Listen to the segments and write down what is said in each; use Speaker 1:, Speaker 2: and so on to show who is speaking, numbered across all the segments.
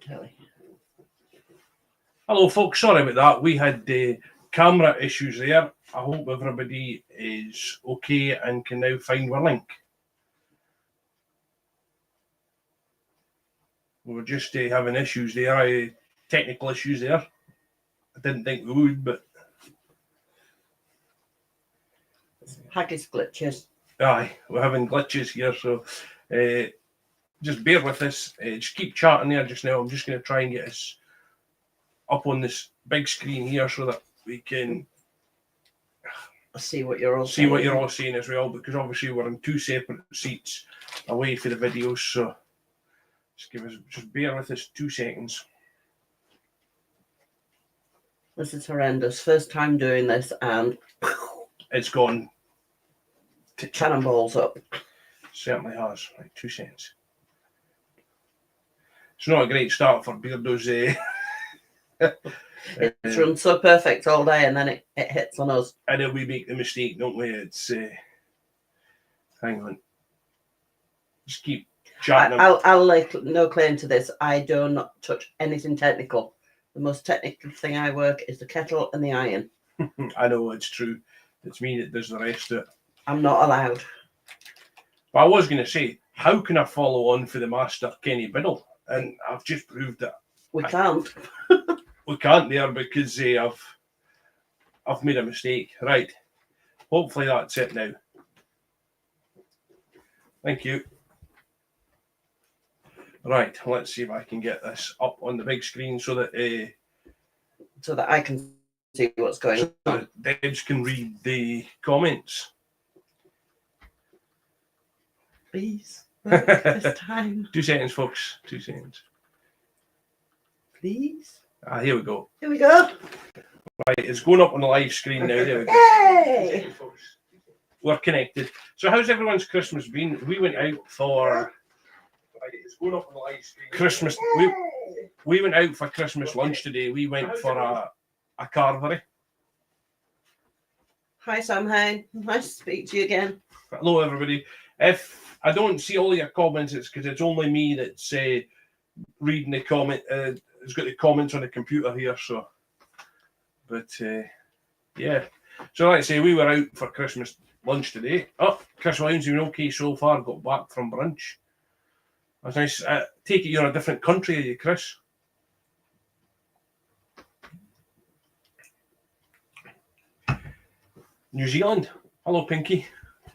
Speaker 1: telly.
Speaker 2: Hello, folks. Sorry about that. We had camera issues there. I hope everybody is okay and can now find our link. We were just having issues there, technical issues there. I didn't think we would, but...
Speaker 1: Haggis glitches.
Speaker 2: Aye, we're having glitches here, so just bear with us. Just keep chatting there just now. I'm just going to try and get us up on this big screen here so that we can
Speaker 1: see what you're all
Speaker 2: saying as well, because obviously we're in two separate seats away for the videos, so just bear with us 2 seconds.
Speaker 1: This is horrendous. First time doing this and
Speaker 2: it's gone
Speaker 1: cannonballs up.
Speaker 2: Certainly has. Right, 2 seconds. It's not a great start for Beardo's.
Speaker 1: It's run so perfect all day, and then it hits on us.
Speaker 2: And then we make the mistake, don't we? It's hang on. Just keep chatting.
Speaker 1: I'll lay no claim to this. I do not touch anything technical. The most technical thing I work is the kettle and the iron.
Speaker 2: I know, it's true. It's me that does the rest of it.
Speaker 1: I'm not allowed.
Speaker 2: But I was going to say, how can I follow on for the master Kenny Biddle? And I've just proved that
Speaker 1: we can't.
Speaker 2: We can't there because I've made a mistake. Right. Hopefully that's it now. Thank you. Right, let's see if I can get this up on the big screen so that
Speaker 1: I can see what's going on.
Speaker 2: Debs can read the comments.
Speaker 1: Please, this time.
Speaker 2: 2 seconds, folks. 2 seconds.
Speaker 1: Please.
Speaker 2: Here we go.
Speaker 1: Here we go.
Speaker 2: Right, it's going up on the live screen now. There we go.
Speaker 1: Hey!
Speaker 2: We're connected. So how's everyone's Christmas been? We went out for... It's going up on the live screen. Christmas. We went out for Christmas lunch today. We went for a carvery.
Speaker 1: Hi, Sam Hain. Nice to speak to you again.
Speaker 2: Hello, everybody. If I don't see all your comments, it's because it's only me that's reading the comment. It's got the comments on the computer here, so. But yeah. So like I say, we were out for Christmas lunch today. Oh, Chris Williams, you've been okay so far. Got back from brunch. That's nice. Take it you're in a different country, are you, Chris? New Zealand. Hello, Pinky.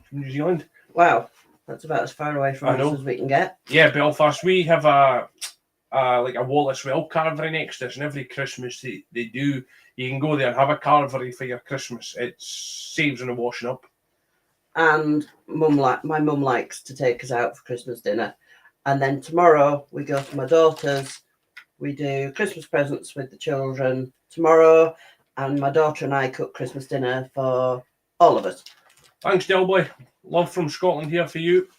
Speaker 2: From New Zealand.
Speaker 1: Wow, that's about as far away from us as we can get.
Speaker 2: Yeah, Belfast. We have a Wallace Well carvery next to us, and every Christmas they do. You can go there and have a carvery for your Christmas. It saves on the washing up. And
Speaker 1: my mum likes to take us out for Christmas dinner. And then tomorrow we go to my daughter's. We do Christmas presents with the children tomorrow. And my daughter and I cook Christmas dinner for all of us.
Speaker 2: Thanks, Delboy. Love from Scotland here for you.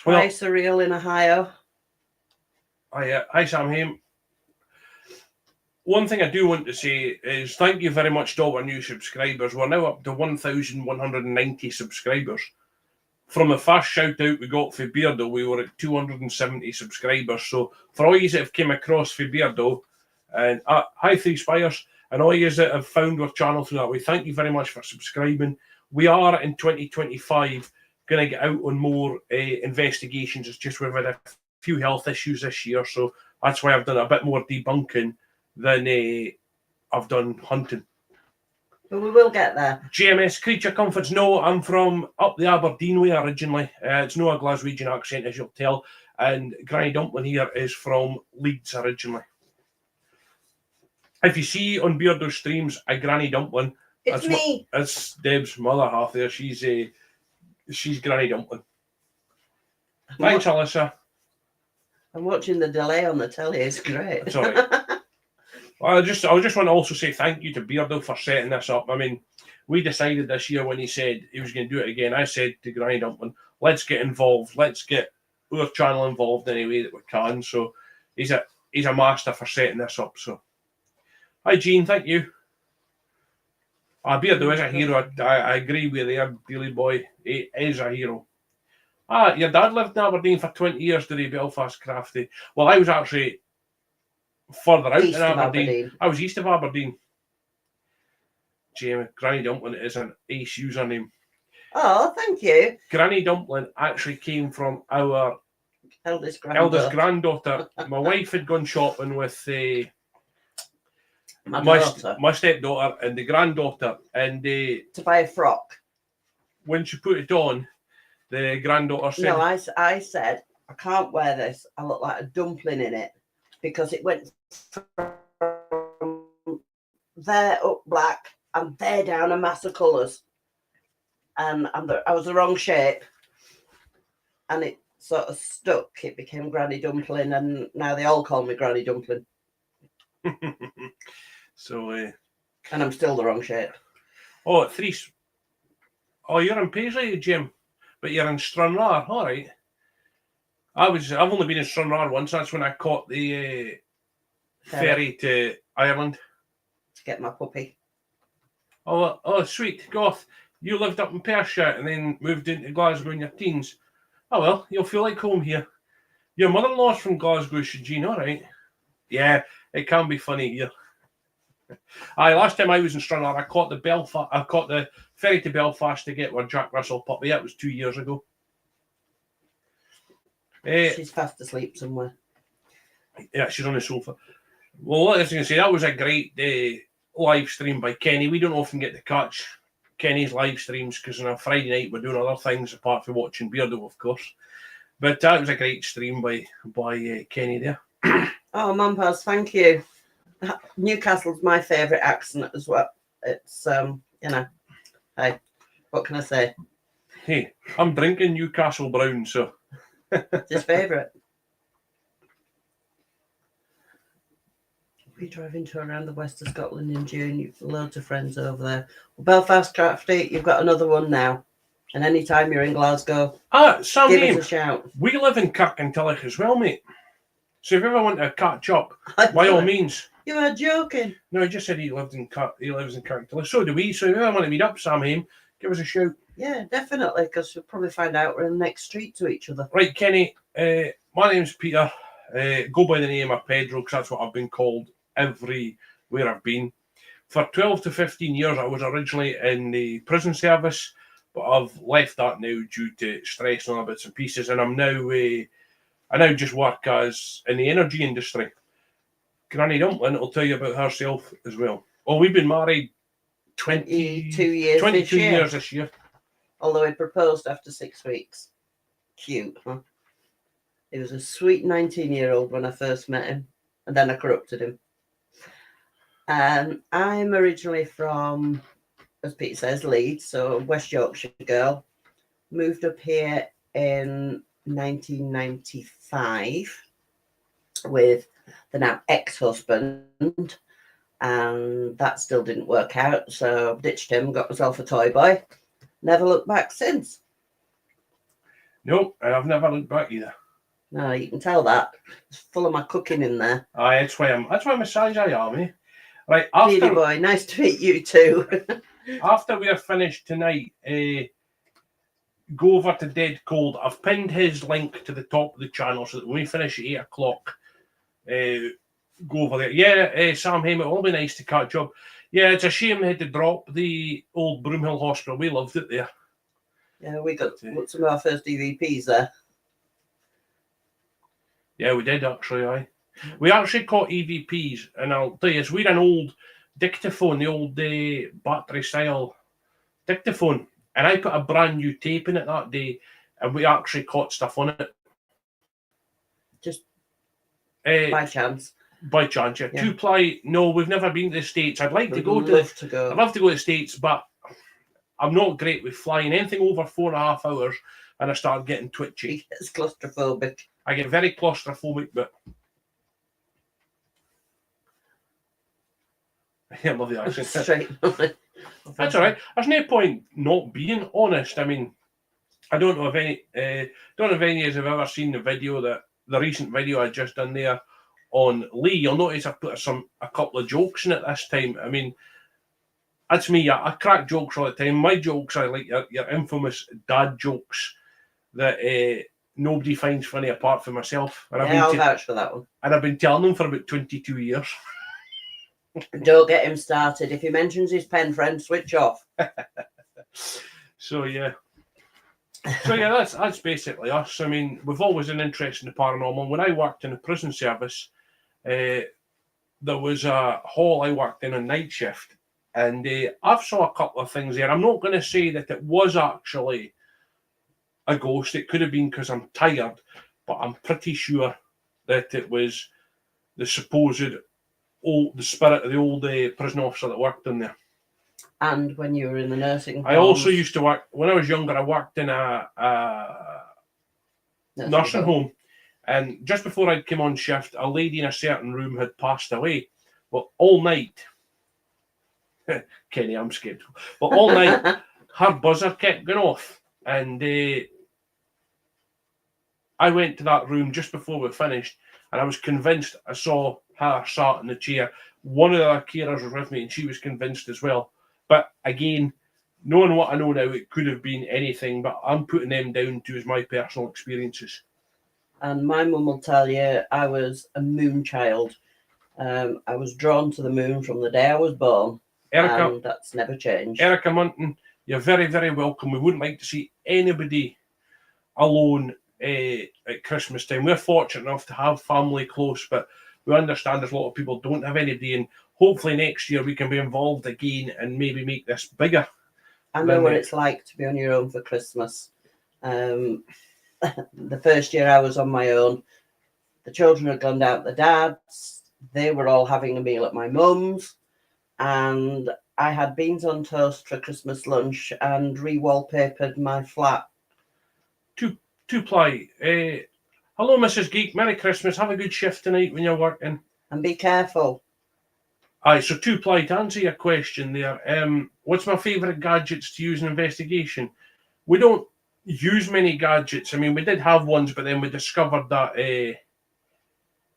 Speaker 1: Hi, Surreal in Ohio.
Speaker 2: Hi, Sam Haim. One thing I do want to say is thank you very much to all our new subscribers. We're now up to 1,190 subscribers. From the first shout out we got for Beardo, we were at 270 subscribers. So for all you that have came across for Beardo, and hi Three Spires, and all you that have found our channel through that way, thank you very much for subscribing. We are in 2025 going to get out on more investigations. It's just we've had a few health issues this year, so that's why I've done a bit more debunking than I've done hunting.
Speaker 1: But we will get there.
Speaker 2: GMS Creature Comforts. No, I'm from up the Aberdeen way originally. It's no a Glaswegian accent, as you'll tell. And Granny Dumpling here is from Leeds originally. If you see on Beardo's streams a Granny Dumpling,
Speaker 1: it's me.
Speaker 2: That's Deb's mother half there. She's Granny Dumpling. Thanks, Alyssa.
Speaker 1: I'm watching the delay on the telly. It's great.
Speaker 2: That's all right. I just want to also say thank you to Beardo for setting this up. I mean, we decided this year when he said he was going to do it again, I said to Granny Dumpling, let's get involved. Let's get our channel involved any way that we can. So he's a master for setting this up. So hi, Jean. Thank you. Beardo is a hero. I agree with you there, Billy Boy. He is a hero. Your dad lived in Aberdeen for 20 years, did he, Belfast Crafty? Well, I was actually further out
Speaker 1: East
Speaker 2: in
Speaker 1: of
Speaker 2: Aberdeen.
Speaker 1: Aberdeen.
Speaker 2: I was east of Aberdeen. Jamie, Granny Dumpling is an ace username.
Speaker 1: Oh, thank you.
Speaker 2: Granny Dumpling actually came from our
Speaker 1: Eldest
Speaker 2: granddaughter. My wife had gone shopping with
Speaker 1: my daughter.
Speaker 2: my stepdaughter and the granddaughter, and
Speaker 1: to buy a frock.
Speaker 2: when she put it on, the granddaughter said,
Speaker 1: No, I said, I can't wear this. I look like a dumpling in it, because it went from there up black and there down a mass of colours. And I was the wrong shape. And it sort of stuck. It became Granny Dumpling, and now they all call me Granny Dumpling.
Speaker 2: So,
Speaker 1: and I'm still the wrong shape.
Speaker 2: Oh, Threes. Oh, you're in Paisley, Jim, but you're in Stranraer. All right. I've only been in Stranraer once. That's when I caught the ferry to Ireland
Speaker 1: to get my puppy.
Speaker 2: Oh, sweet. Goth, you lived up in Perthshire and then moved into Glasgow in your teens. Oh, well, you'll feel like home here. Your mother-in-law's from Glasgow, Jean, all right? Yeah, it can be funny here. Last time I was in Stranraer, I caught the ferry to Belfast to get our Jack Russell puppy. That was 2 years ago.
Speaker 1: She's fast asleep somewhere.
Speaker 2: Yeah, she's on the sofa. Well, what I was going to say, that was a great live stream by Kenny. We don't often get to catch Kenny's live streams because on a Friday night we're doing other things apart from watching Beardo, of course. But that was a great stream by Kenny there.
Speaker 1: Oh, Mumpers, thank you. Newcastle's my favourite accent as well. It's, hey, what can I say?
Speaker 2: Hey, I'm drinking Newcastle Brown, so.
Speaker 1: It's his favourite. We driving to around the west of Scotland in June. You've loads of friends over there. Well, Belfast Crafty, you've got another one now. And anytime you're in Glasgow,
Speaker 2: Sam,
Speaker 1: give us a shout.
Speaker 2: We live in Kirkintilloch as well, mate. So if you ever want to catch up, by all means.
Speaker 1: You are joking.
Speaker 2: No, he just said he lives in Kirkintilloch. So do we. So if you ever want to meet up, Sam Haim, give us a shout.
Speaker 1: Yeah, definitely, because we'll probably find out we're in the next street to each other.
Speaker 2: Right, Kenny, my name's Peter. Go by the name of Pedro, because that's what I've been called everywhere I've been. For 12 to 15 years, I was originally in the prison service, but I've left that now due to stress and other bits and pieces, and I'm now I now just work as in the energy industry. Granny Dumpling will tell you about herself as well. Oh, we've been married
Speaker 1: 22 years.
Speaker 2: 22 years this year.
Speaker 1: Although he proposed after 6 weeks. Cute, huh? He was a sweet 19-year-old when I first met him, and then I corrupted him. I'm originally from, as Pete says, Leeds, so West Yorkshire girl. Moved up here in 1995 with the now ex-husband, and that still didn't work out, so ditched him, got myself a toy boy. Never looked back since.
Speaker 2: Nope, I've never looked back either.
Speaker 1: No, you can tell that. It's full of my cooking in there.
Speaker 2: Aye, that's why I'm a size I am, eh? Right,
Speaker 1: Baby boy, nice to meet you too.
Speaker 2: After we are finished tonight, go over to Dead Cold. I've pinned his link to the top of the channel so that when we finish at 8 o'clock, go over there. Yeah, Sam Haim, it will be nice to catch up. Yeah, it's a shame they had to drop the old Broomhill Hospital. We loved it there.
Speaker 1: Yeah, we got some of our first EVPs there.
Speaker 2: Yeah, we did actually, aye. We actually caught EVPs, and I'll tell you, we're an old dictaphone, the old battery style dictaphone, and I put a brand new tape in it that day, and we actually caught stuff on it.
Speaker 1: Just by chance.
Speaker 2: By chance, yeah. 2-ply, no, we've never been to the States. I'd like to go
Speaker 1: I'd love to
Speaker 2: the States, but I'm not great with flying. Anything over 4.5 hours, and I start getting twitchy.
Speaker 1: It's claustrophobic.
Speaker 2: I get very claustrophobic, but I love the accent.
Speaker 1: Straight.
Speaker 2: That's all right. There's no point not being honest. I mean, I don't know if any of you have ever seen the recent video I just done there on Lee. You'll notice I put a couple of jokes in it this time. I mean, that's me. I crack jokes all the time. My jokes are like your infamous dad jokes that nobody finds funny apart from myself. And
Speaker 1: I'll vouch for that one.
Speaker 2: And I've been telling them for about 22 years.
Speaker 1: Don't get him started. If he mentions his pen friend, switch off.
Speaker 2: So yeah, that's basically us. I mean, we've always been interested in the paranormal. When I worked in the prison service, there was a hall I worked in a night shift, and I've saw a couple of things there. I'm not going to say that it was actually a ghost. It could have been because I'm tired, but I'm pretty sure that it was the supposed the spirit of the old prison officer that worked in there.
Speaker 1: And when you were in the nursing home?
Speaker 2: I also used to work, when I was younger, I worked in a nursing home. And just before I came on shift, a lady in a certain room had passed away. But all night, Kenny, I'm skeptical, but all night, her buzzer kept going off. And I went to that room just before we finished, and I was convinced I saw her sat in the chair. One of the carers was with me, and she was convinced as well. But again, knowing what I know now, it could have been anything, but I'm putting them down to as my personal experiences.
Speaker 1: And my mum will tell you I was a moon child. I was drawn to the moon from the day I was born,
Speaker 2: Erica,
Speaker 1: and that's never changed.
Speaker 2: Erica Munton, you're very, very welcome. We wouldn't like to see anybody alone at Christmas time. We're fortunate enough to have family close, but we understand there's a lot of people don't have anybody, and hopefully next year we can be involved again and maybe make this bigger.
Speaker 1: I know what it's like to be on your own for Christmas. The first year I was on my own, the children had gone down to the dad's. They were all having a meal at my mum's, and I had beans on toast for Christmas lunch and re-wallpapered my flat.
Speaker 2: Two ply. Hello, Mrs. Geek. Merry Christmas. Have a good shift tonight when you're working.
Speaker 1: And be careful.
Speaker 2: Aye, so two ply, to answer your question there, what's my favourite gadgets to use in investigation? We don't use many gadgets. I mean, we did have ones, but then we discovered that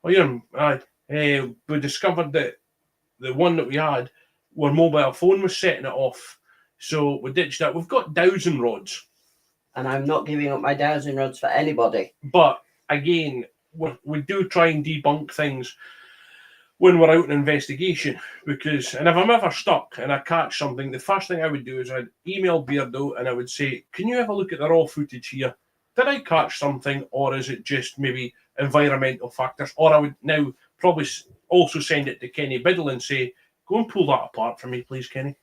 Speaker 2: we discovered that the one that we had, our mobile phone was setting it off. So we ditched that. We've got dowsing rods.
Speaker 1: And I'm not giving up my dowsing rods for anybody.
Speaker 2: But again, we do try and debunk things when we're out in investigation, because, and if I'm ever stuck and I catch something, the first thing I would do is I'd email Beardo and I would say, can you have a look at the raw footage here? Did I catch something, or is it just maybe environmental factors? Or I would now probably also send it to Kenny Biddle and say, go and pull that apart for me, please, Kenny.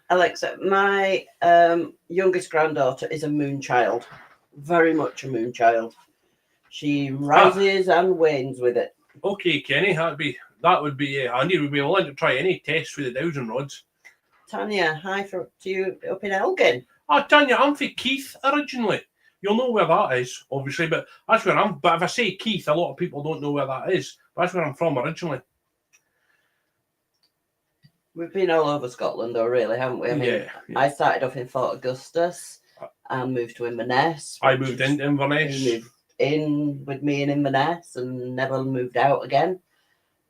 Speaker 1: Alexa, my youngest granddaughter is a moon child, very much a moon child. She rises and wanes with it.
Speaker 2: Okay, Kenny, that would be handy. We'd be willing to try any test with the dowsing rods.
Speaker 1: Tanya, hi to you up in Elgin.
Speaker 2: Tanya, I'm from Keith originally. You'll know where that is, obviously, but that's where I'm. But if I say Keith, a lot of people don't know where that is. But that's where I'm from originally.
Speaker 1: We've been all over Scotland, though, really, haven't we? I mean,
Speaker 2: yeah.
Speaker 1: I started off in Fort Augustus and moved to Inverness.
Speaker 2: I moved into Inverness.
Speaker 1: You moved in with me in Inverness and never moved out again.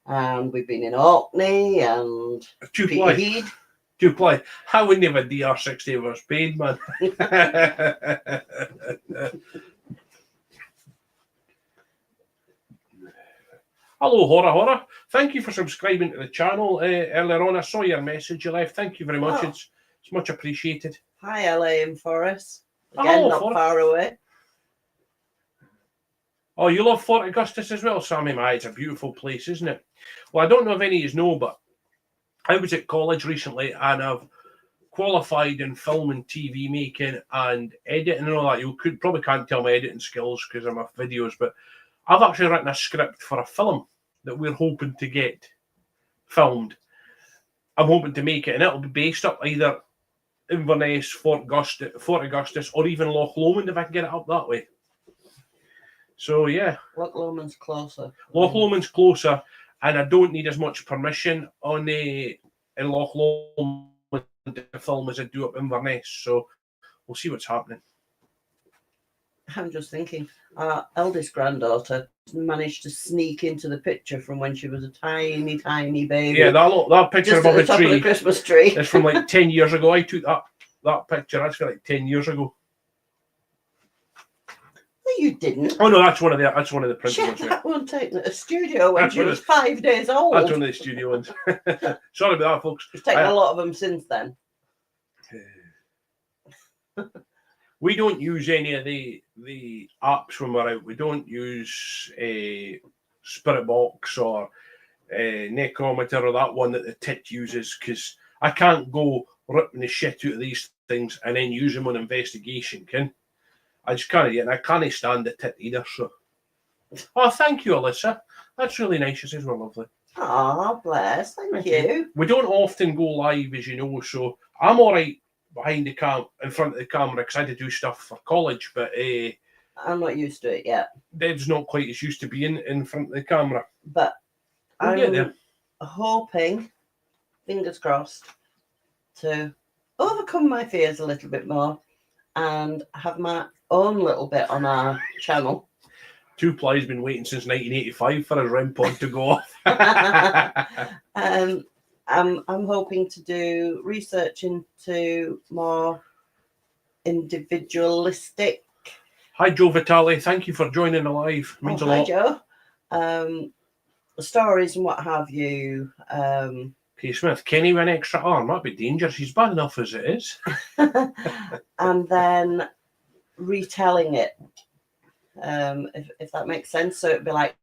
Speaker 1: And we've been in Orkney and Peterhead.
Speaker 2: To play. I wouldn't have a DR60 of us paid, man. Hello, Horror. Thank you for subscribing to the channel earlier on. I saw your message you left. Thank you very much. It's much appreciated.
Speaker 1: Hi, LA and Forest. Again, not far away.
Speaker 2: Oh, you love Fort Augustus as well, Sammy? It's a beautiful place, isn't it? Well, I don't know if any of you know, but I was at college recently and I've qualified in film and TV making and editing and all that. You probably can't tell my editing skills because I'm off videos, but I've actually written a script for a film that we're hoping to get filmed. I'm hoping to make it, and it'll be based up either Inverness, Fort Augustus, or even Loch Lomond if I can get it up that way. So yeah,
Speaker 1: Loch Lomond's closer.
Speaker 2: Loch Lomond's closer, and I don't need as much permission on in Loch Lomond to film as I do up Inverness. So we'll see what's happening.
Speaker 1: I'm just thinking, our eldest granddaughter managed to sneak into the picture from when she was a tiny, tiny baby.
Speaker 2: Yeah, that picture
Speaker 1: just
Speaker 2: above
Speaker 1: at the
Speaker 2: the
Speaker 1: top
Speaker 2: tree.
Speaker 1: Of the Christmas tree.
Speaker 2: It's from like 10 years ago. I took that. that picture. That's for like 10 years ago.
Speaker 1: No, you didn't.
Speaker 2: Oh no, that's one of the printed
Speaker 1: She had
Speaker 2: ones. Yeah.
Speaker 1: that one taken at a studio when
Speaker 2: That's
Speaker 1: she
Speaker 2: one of
Speaker 1: was 5 days old.
Speaker 2: That's one of the studio ones. Sorry about that, folks.
Speaker 1: She's taken a lot of them since then.
Speaker 2: We don't use any of the apps when we're out. We don't use Spirit Box or Necrometer or that one that the tit uses, because I can't go ripping the shit out of these things and then use them on investigation, I just can't, and I can't stand the tit either. So, oh, thank you, Alyssa. That's really nice. She says we're lovely.
Speaker 1: Oh, bless. Thank you.
Speaker 2: We don't often go live, as you know, so I'm all right behind the in front of the camera, because I had to do stuff for college, but
Speaker 1: I'm not used to it yet.
Speaker 2: Deb's not quite as used to being in front of the camera.
Speaker 1: But
Speaker 2: We'll get there.
Speaker 1: I'm hoping, fingers crossed, to overcome my fears a little bit more and have my own little bit on our channel.
Speaker 2: Two Ply's been waiting since 1985 for his REM pod to go off.
Speaker 1: I'm hoping to do research into more individualistic.
Speaker 2: Hi, Joe Vitale. Thank you for joining the live. Means a lot.
Speaker 1: Hi, Joe. Stories and what have you.
Speaker 2: K. Smith, Kenny with an extra arm. That'd be dangerous. He's bad enough as it is.
Speaker 1: And then retelling it, if that makes sense. So it'd be like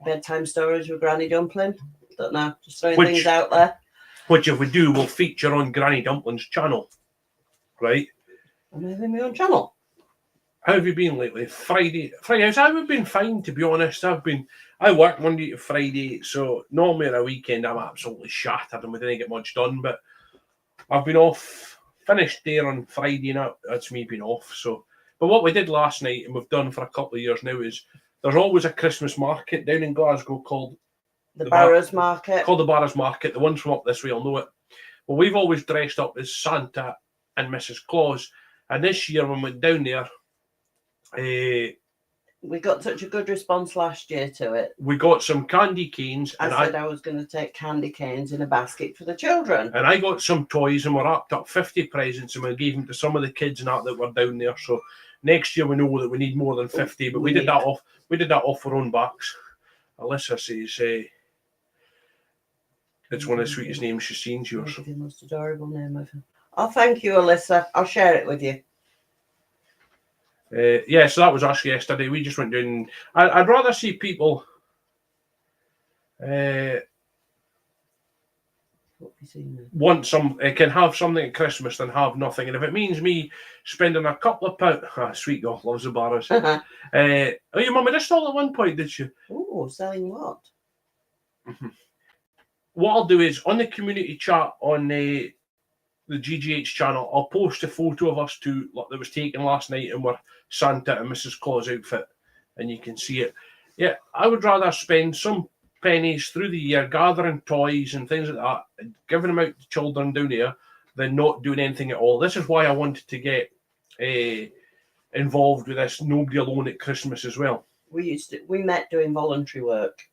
Speaker 1: bedtime stories with Granny Dumpling. Don't know, just throwing things out there. Which,
Speaker 2: if we do, will feature on Granny Dumpling's channel, right?
Speaker 1: I'm having my own channel.
Speaker 2: How have you been lately? Friday. I've been fine, to be honest. I work Monday to Friday, so normally on a weekend I'm absolutely shattered and we didn't get much done. But I've been off, finished there on Friday now. That's me being off. So, but what we did last night, and we've done for a couple of years now, is there's always a Christmas market down in Glasgow called
Speaker 1: the Barrows Market.
Speaker 2: Called the Barrows Market. The ones from up this way will know it. Well, we've always dressed up as Santa and Mrs. Claus, and this year when we went down there,
Speaker 1: we got such a good response last year to it.
Speaker 2: We got some candy canes.
Speaker 1: I said I was going to take candy canes in a basket for the children.
Speaker 2: And I got some toys, and we wrapped up 50 presents, and we gave them to some of the kids and that were down there. So next year we know that we need more than 50, but we did that off our own backs. Alyssa says it's one of the sweetest names she's seen. Yours.
Speaker 1: The most adorable name ever. Oh, thank you, Alyssa. I'll share it with you.
Speaker 2: Yeah, so that was us yesterday. We just went down. I'd rather see people want can have something at Christmas than have nothing. And if it means me spending a couple of pounds, sweet girl loves the Barrows. Oh, your mum did all at one point, did she?
Speaker 1: Oh, selling what?
Speaker 2: What I'll do is on the community chat on the GGH channel, I'll post a photo of us two that was taken last night in our Santa and Mrs. Claus outfit, and you can see it. Yeah, I would rather spend some pennies through the year gathering toys and things like that and giving them out to children down here than not doing anything at all. This is why I wanted to get involved with this Nobody Alone at Christmas as well.
Speaker 1: We met doing voluntary work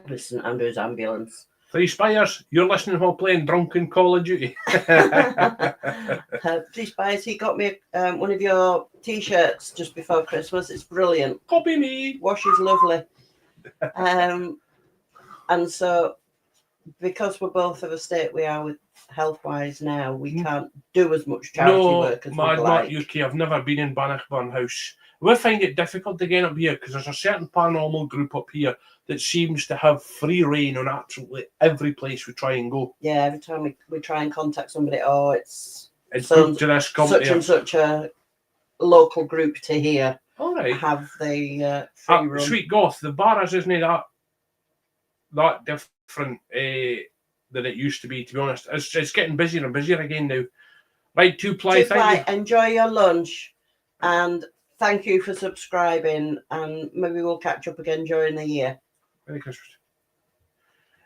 Speaker 1: with St Andrew's Ambulance.
Speaker 2: Three Spires, you're listening while playing Drunken Call of Duty.
Speaker 1: Three Spires, he got me one of your T-shirts just before Christmas. It's brilliant.
Speaker 2: Copy me.
Speaker 1: Wash is lovely. And so, because we're both of a state we are with health-wise now, we can't do as much charity work as we'd like.
Speaker 2: UK, I've never been in Bannockburn House. We find it difficult to get up here because there's a certain paranormal group up here that seems to have free reign on absolutely every place we try and go.
Speaker 1: Yeah, every time we try and contact somebody, it's
Speaker 2: booked to this company.
Speaker 1: Such and such a local group to here.
Speaker 2: All right.
Speaker 1: Have the free run.
Speaker 2: Sweet Goth, the Barrows isn't that different than it used to be be honest. It's getting busier and busier again now. Right, Two Ply, thank you.
Speaker 1: Enjoy your lunch and thank you for subscribing, and maybe we'll catch up again during the year.
Speaker 2: Merry Christmas.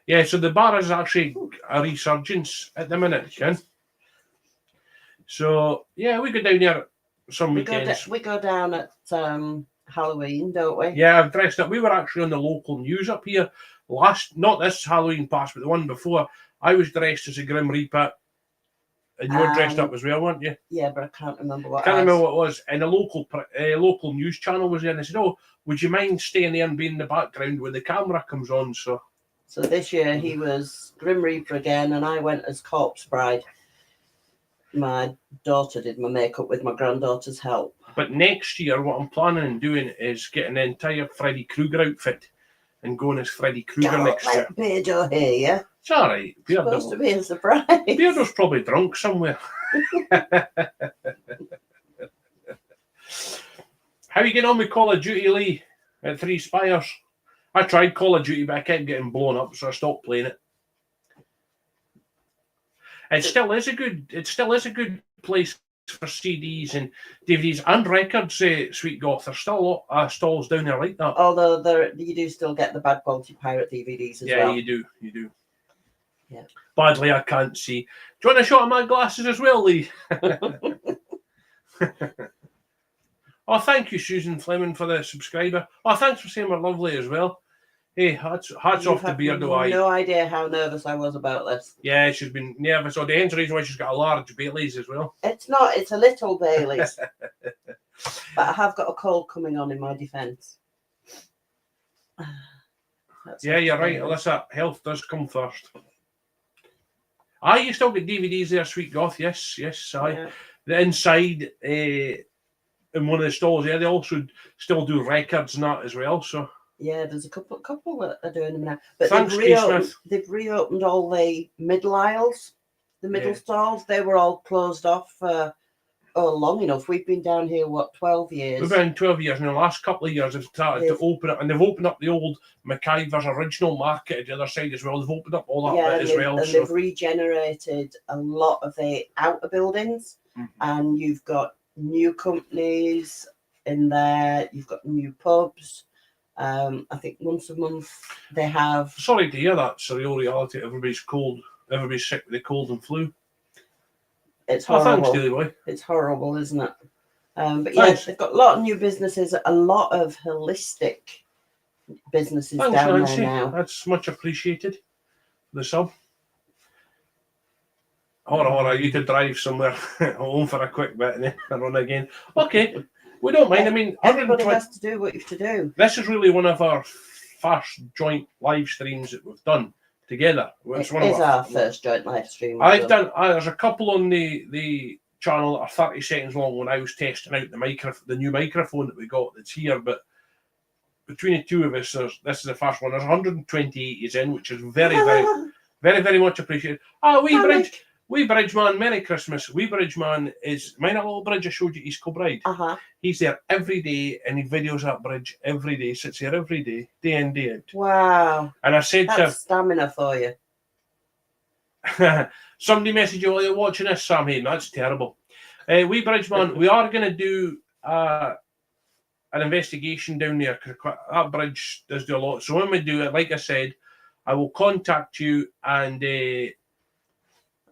Speaker 2: Yeah, so the Barrows is actually a resurgence at the minute, Ken. So yeah, we go down there some weekends.
Speaker 1: We go down at Halloween, don't we?
Speaker 2: Yeah, I've dressed up. We were actually on the local news up here not this Halloween past, but the one before. I was dressed as a Grim Reaper. And you were dressed up as well, weren't you?
Speaker 1: Yeah, but I can't remember what.
Speaker 2: Can't remember what it was. And a local news channel was there, and they said, "Oh, would you mind staying there and being in the background when the camera comes on?" So
Speaker 1: this year he was Grim Reaper again, and I went as Corpse Bride. My daughter did my makeup with my granddaughter's help.
Speaker 2: But next year, what I'm planning on doing is getting an entire Freddy Krueger outfit and going as Freddy Krueger next year.
Speaker 1: Beardo here, yeah?
Speaker 2: It's all right.
Speaker 1: It's supposed to be a surprise.
Speaker 2: Beardo's probably drunk somewhere. How are you getting on with Call of Duty, Lee, at Three Spires? I tried Call of Duty, but I kept getting blown up, so I stopped playing it. It still is a good place for CDs and DVDs and records. Sweet Goth, there's still a lot of stalls down there like that.
Speaker 1: Although you do still get the bad quality pirate DVDs as well.
Speaker 2: Yeah, you do.
Speaker 1: Yeah.
Speaker 2: Badly, I can't see. Do you want a shot of my glasses as well, Lee? Oh, thank you, Susan Fleming, for the subscriber. Oh, thanks for saying we're lovely as well. Hey, hats off to Beardo.
Speaker 1: No idea how nervous I was about this.
Speaker 2: Yeah, she's been nervous. So the hence the reason why she's got a large Bailey's as well.
Speaker 1: It's not. It's a little Bailey's. But I have got a cold coming on in my defence.
Speaker 2: Yeah, you're right, Alyssa. Health does come first. You still get DVDs there, Sweet Goth. Yes.
Speaker 1: Yeah.
Speaker 2: The inside in one of the stalls, yeah, they also still do records and that as well. So
Speaker 1: yeah, there's a couple that are doing them now. But
Speaker 2: thanks,
Speaker 1: they've reopened all the middle aisles, the middle stalls. They were all closed off for long enough. We've been down here, 12 years?
Speaker 2: We've been 12 years, and in the last couple of years they've started to open up, and they've opened up the old McIver's original market at the other side as well. They've opened up all that bit as well.
Speaker 1: And they've regenerated a lot of the outer buildings, and you've got new companies in there. You've got new pubs. I think once a month they have.
Speaker 2: Sorry to hear that surreal reality. Everybody's cold. Everybody's sick with the cold and flu.
Speaker 1: It's horrible.
Speaker 2: Thanks, Daily Boy.
Speaker 1: It's horrible, isn't it? But yeah, they've got a lot of new businesses, a lot of holistic businesses down
Speaker 2: Nancy.
Speaker 1: there now.
Speaker 2: That's much appreciated. The sub. Horror, you could drive somewhere home for a quick bit and then run again. Okay, we don't mind. I mean,
Speaker 1: everybody has to do what you have to do.
Speaker 2: This is really one of our first joint live streams that we've done together.
Speaker 1: It's our first joint live stream.
Speaker 2: There's a couple on the channel that are 30 seconds long when I was testing out the new microphone that we got that's here, but between the two of us, this is the first one. There's 128 is in, which is very, very, very, very much appreciated. Wee Bridge Man, Merry Christmas. Wee Bridge Man is mine. A little bridge I showed you, East Kilbride. He's there every day, and he videos that bridge every day. Sits here every day, day in, day out.
Speaker 1: Wow!
Speaker 2: And I said
Speaker 1: that's stamina for you.
Speaker 2: Somebody messaged you while you're watching this, Sam Hayden. That's terrible. Wee Bridge Man, we are going to do an investigation down there because that bridge does do a lot. So when we do it, like I said, I will contact you and.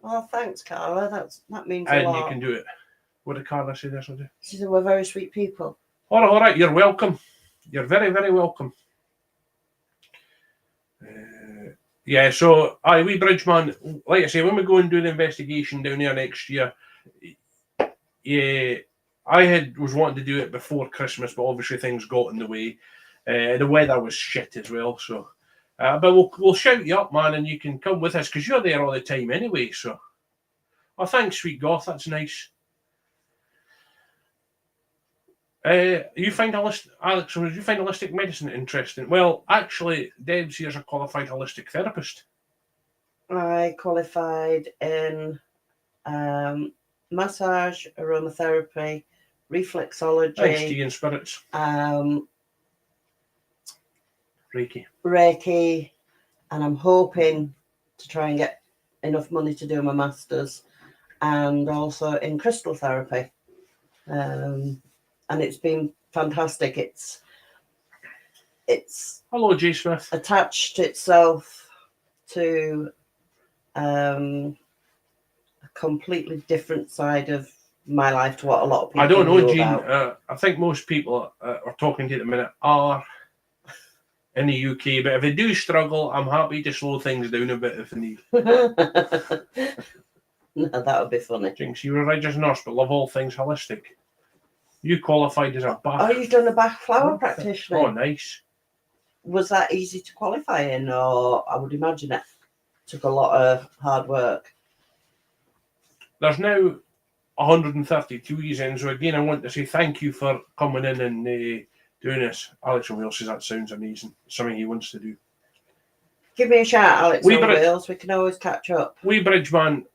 Speaker 1: Oh, thanks, Carla. That means a lot.
Speaker 2: And you can do it. What did Carla say this?
Speaker 1: She said we're very sweet people.
Speaker 2: All right. You're welcome. You're very, very welcome. Yeah, so Wee Bridge Man, like I say, when we go and do the investigation down there next year, yeah, I was wanting to do it before Christmas, but obviously things got in the way. The weather was shit as well, so. But we'll shout you up, man, and you can come with us because you're there all the time anyway. So, thanks, Sweet Goth. That's nice. You find Alex? Did you find holistic medicine interesting? Well, actually, Deb's here's a qualified holistic therapist.
Speaker 1: I qualified in massage, aromatherapy, reflexology.
Speaker 2: Thanks, tea and spirits.
Speaker 1: Reiki, and I'm hoping to try and get enough money to do my masters, and also in crystal therapy, and it's been fantastic. It's
Speaker 2: hello, J Smith.
Speaker 1: Attached itself to a completely different side of my life to what a lot of people.
Speaker 2: I don't know, Jean. I think most people are talking to you at the minute are in the UK, but if they do struggle, I'm happy to slow things down a bit if they need.
Speaker 1: No, that would be funny.
Speaker 2: Jinx, you're a registered nurse, but love all things holistic. You qualified as a Bach.
Speaker 1: Oh, you've done a Bach flower practitioner.
Speaker 2: Oh, nice.
Speaker 1: Was that easy to qualify in, or I would imagine it took a lot of hard work?
Speaker 2: There's now 132 years in, so again, I want to say thank you for coming in and doing this. Alex on Wheels says that sounds amazing. Something he wants to do.
Speaker 1: Give me a shout, Alex on Wheels. We can always catch up.
Speaker 2: We Bridgeman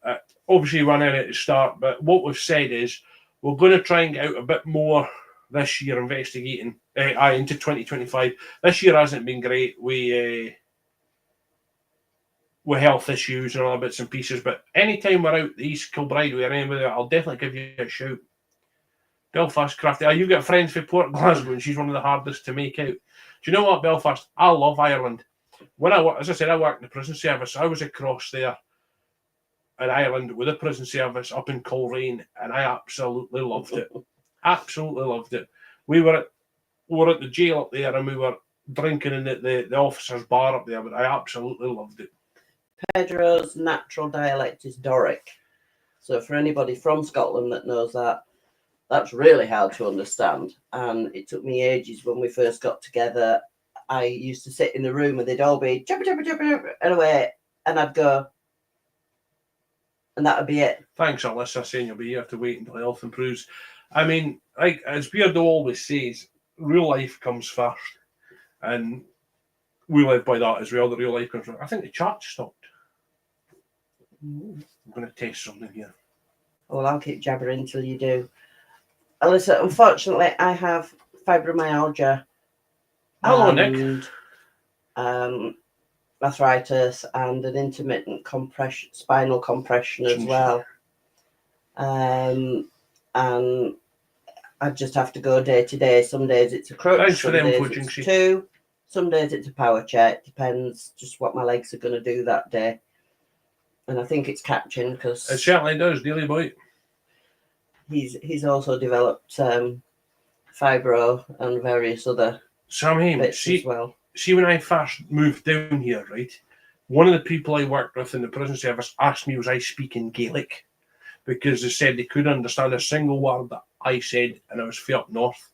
Speaker 2: obviously ran out at the start, but what we've said is we're going to try and get out a bit more this year investigating into 2025. This year hasn't been great. We with health issues and all bits and pieces, but anytime we're out the East Kilbride or anybody, I'll definitely give you a shout. Belfast Crafty. You get friends from Port Glasgow, and she's one of the hardest to make out. Do you know what, Belfast? I love Ireland. When as I said, I worked in the prison service. I was across there in Ireland with the prison service up in Coleraine, and I absolutely loved it. Absolutely loved it. We were at the jail up there, and we were drinking in the officers' bar up there, but I absolutely loved it.
Speaker 1: Pedro's natural dialect is Doric. So for anybody from Scotland that knows that, that's really hard to understand. And it took me ages when we first got together. I used to sit in the room and they'd all be jabba, jabba, jabba, and away. And I'd go, and that would be it.
Speaker 2: Thanks, Alyssa, saying you'll be here to wait until health improves. I mean, like as Beardo always says, real life comes first. And we live by that as well, the real life comes first. I think the chat stopped. I'm going to test something here.
Speaker 1: Well, I'll keep jabbering until you do. Alyssa, unfortunately, I have fibromyalgia.
Speaker 2: Hello, Nick.
Speaker 1: Arthritis and an intermittent spinal compression as well. And I just have to go day to day. Some days it's a crutch, some days it's two, some days it's a power chair. It depends just what my legs are going to do that day. And I think it's catching because
Speaker 2: it certainly does, Daily Boy.
Speaker 1: He's also developed fibro and various other bits as well.
Speaker 2: See, when I first moved down here, right, one of the people I worked with in the prison service asked me was I speaking Gaelic, because they said they couldn't understand a single word that I said, and I was from up north.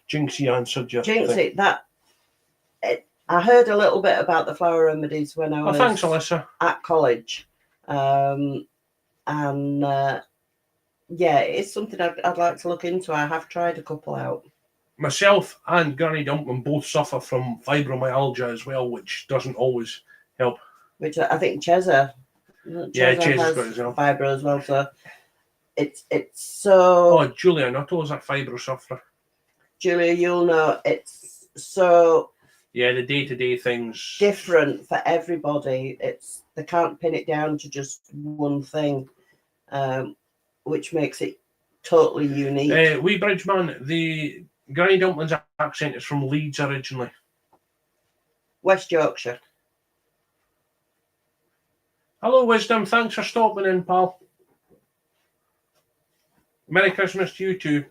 Speaker 2: Jinxie answered you.
Speaker 1: Jinxie, I heard a little bit about the flower remedies when I was
Speaker 2: thanks, Alyssa.
Speaker 1: At college. Yeah, it's something I'd like to look into. I have tried a couple out.
Speaker 2: Myself and Granny Dumpling both suffer from fibromyalgia as well, which doesn't always help.
Speaker 1: Which I think Cheza
Speaker 2: has got as well.
Speaker 1: Fibro as well. So it's so.
Speaker 2: Oh, Julia Nuttall is a fibro sufferer.
Speaker 1: Julia, you'll know it's so.
Speaker 2: Yeah, the day-to-day things
Speaker 1: different for everybody. They can't pin it down to just one thing, which makes it totally unique.
Speaker 2: Wee Bridgeman, the Granny Dumpling's accent is from Leeds originally.
Speaker 1: West Yorkshire.
Speaker 2: Hello, Wisdom. Thanks for stopping in, pal. Merry Christmas to you too.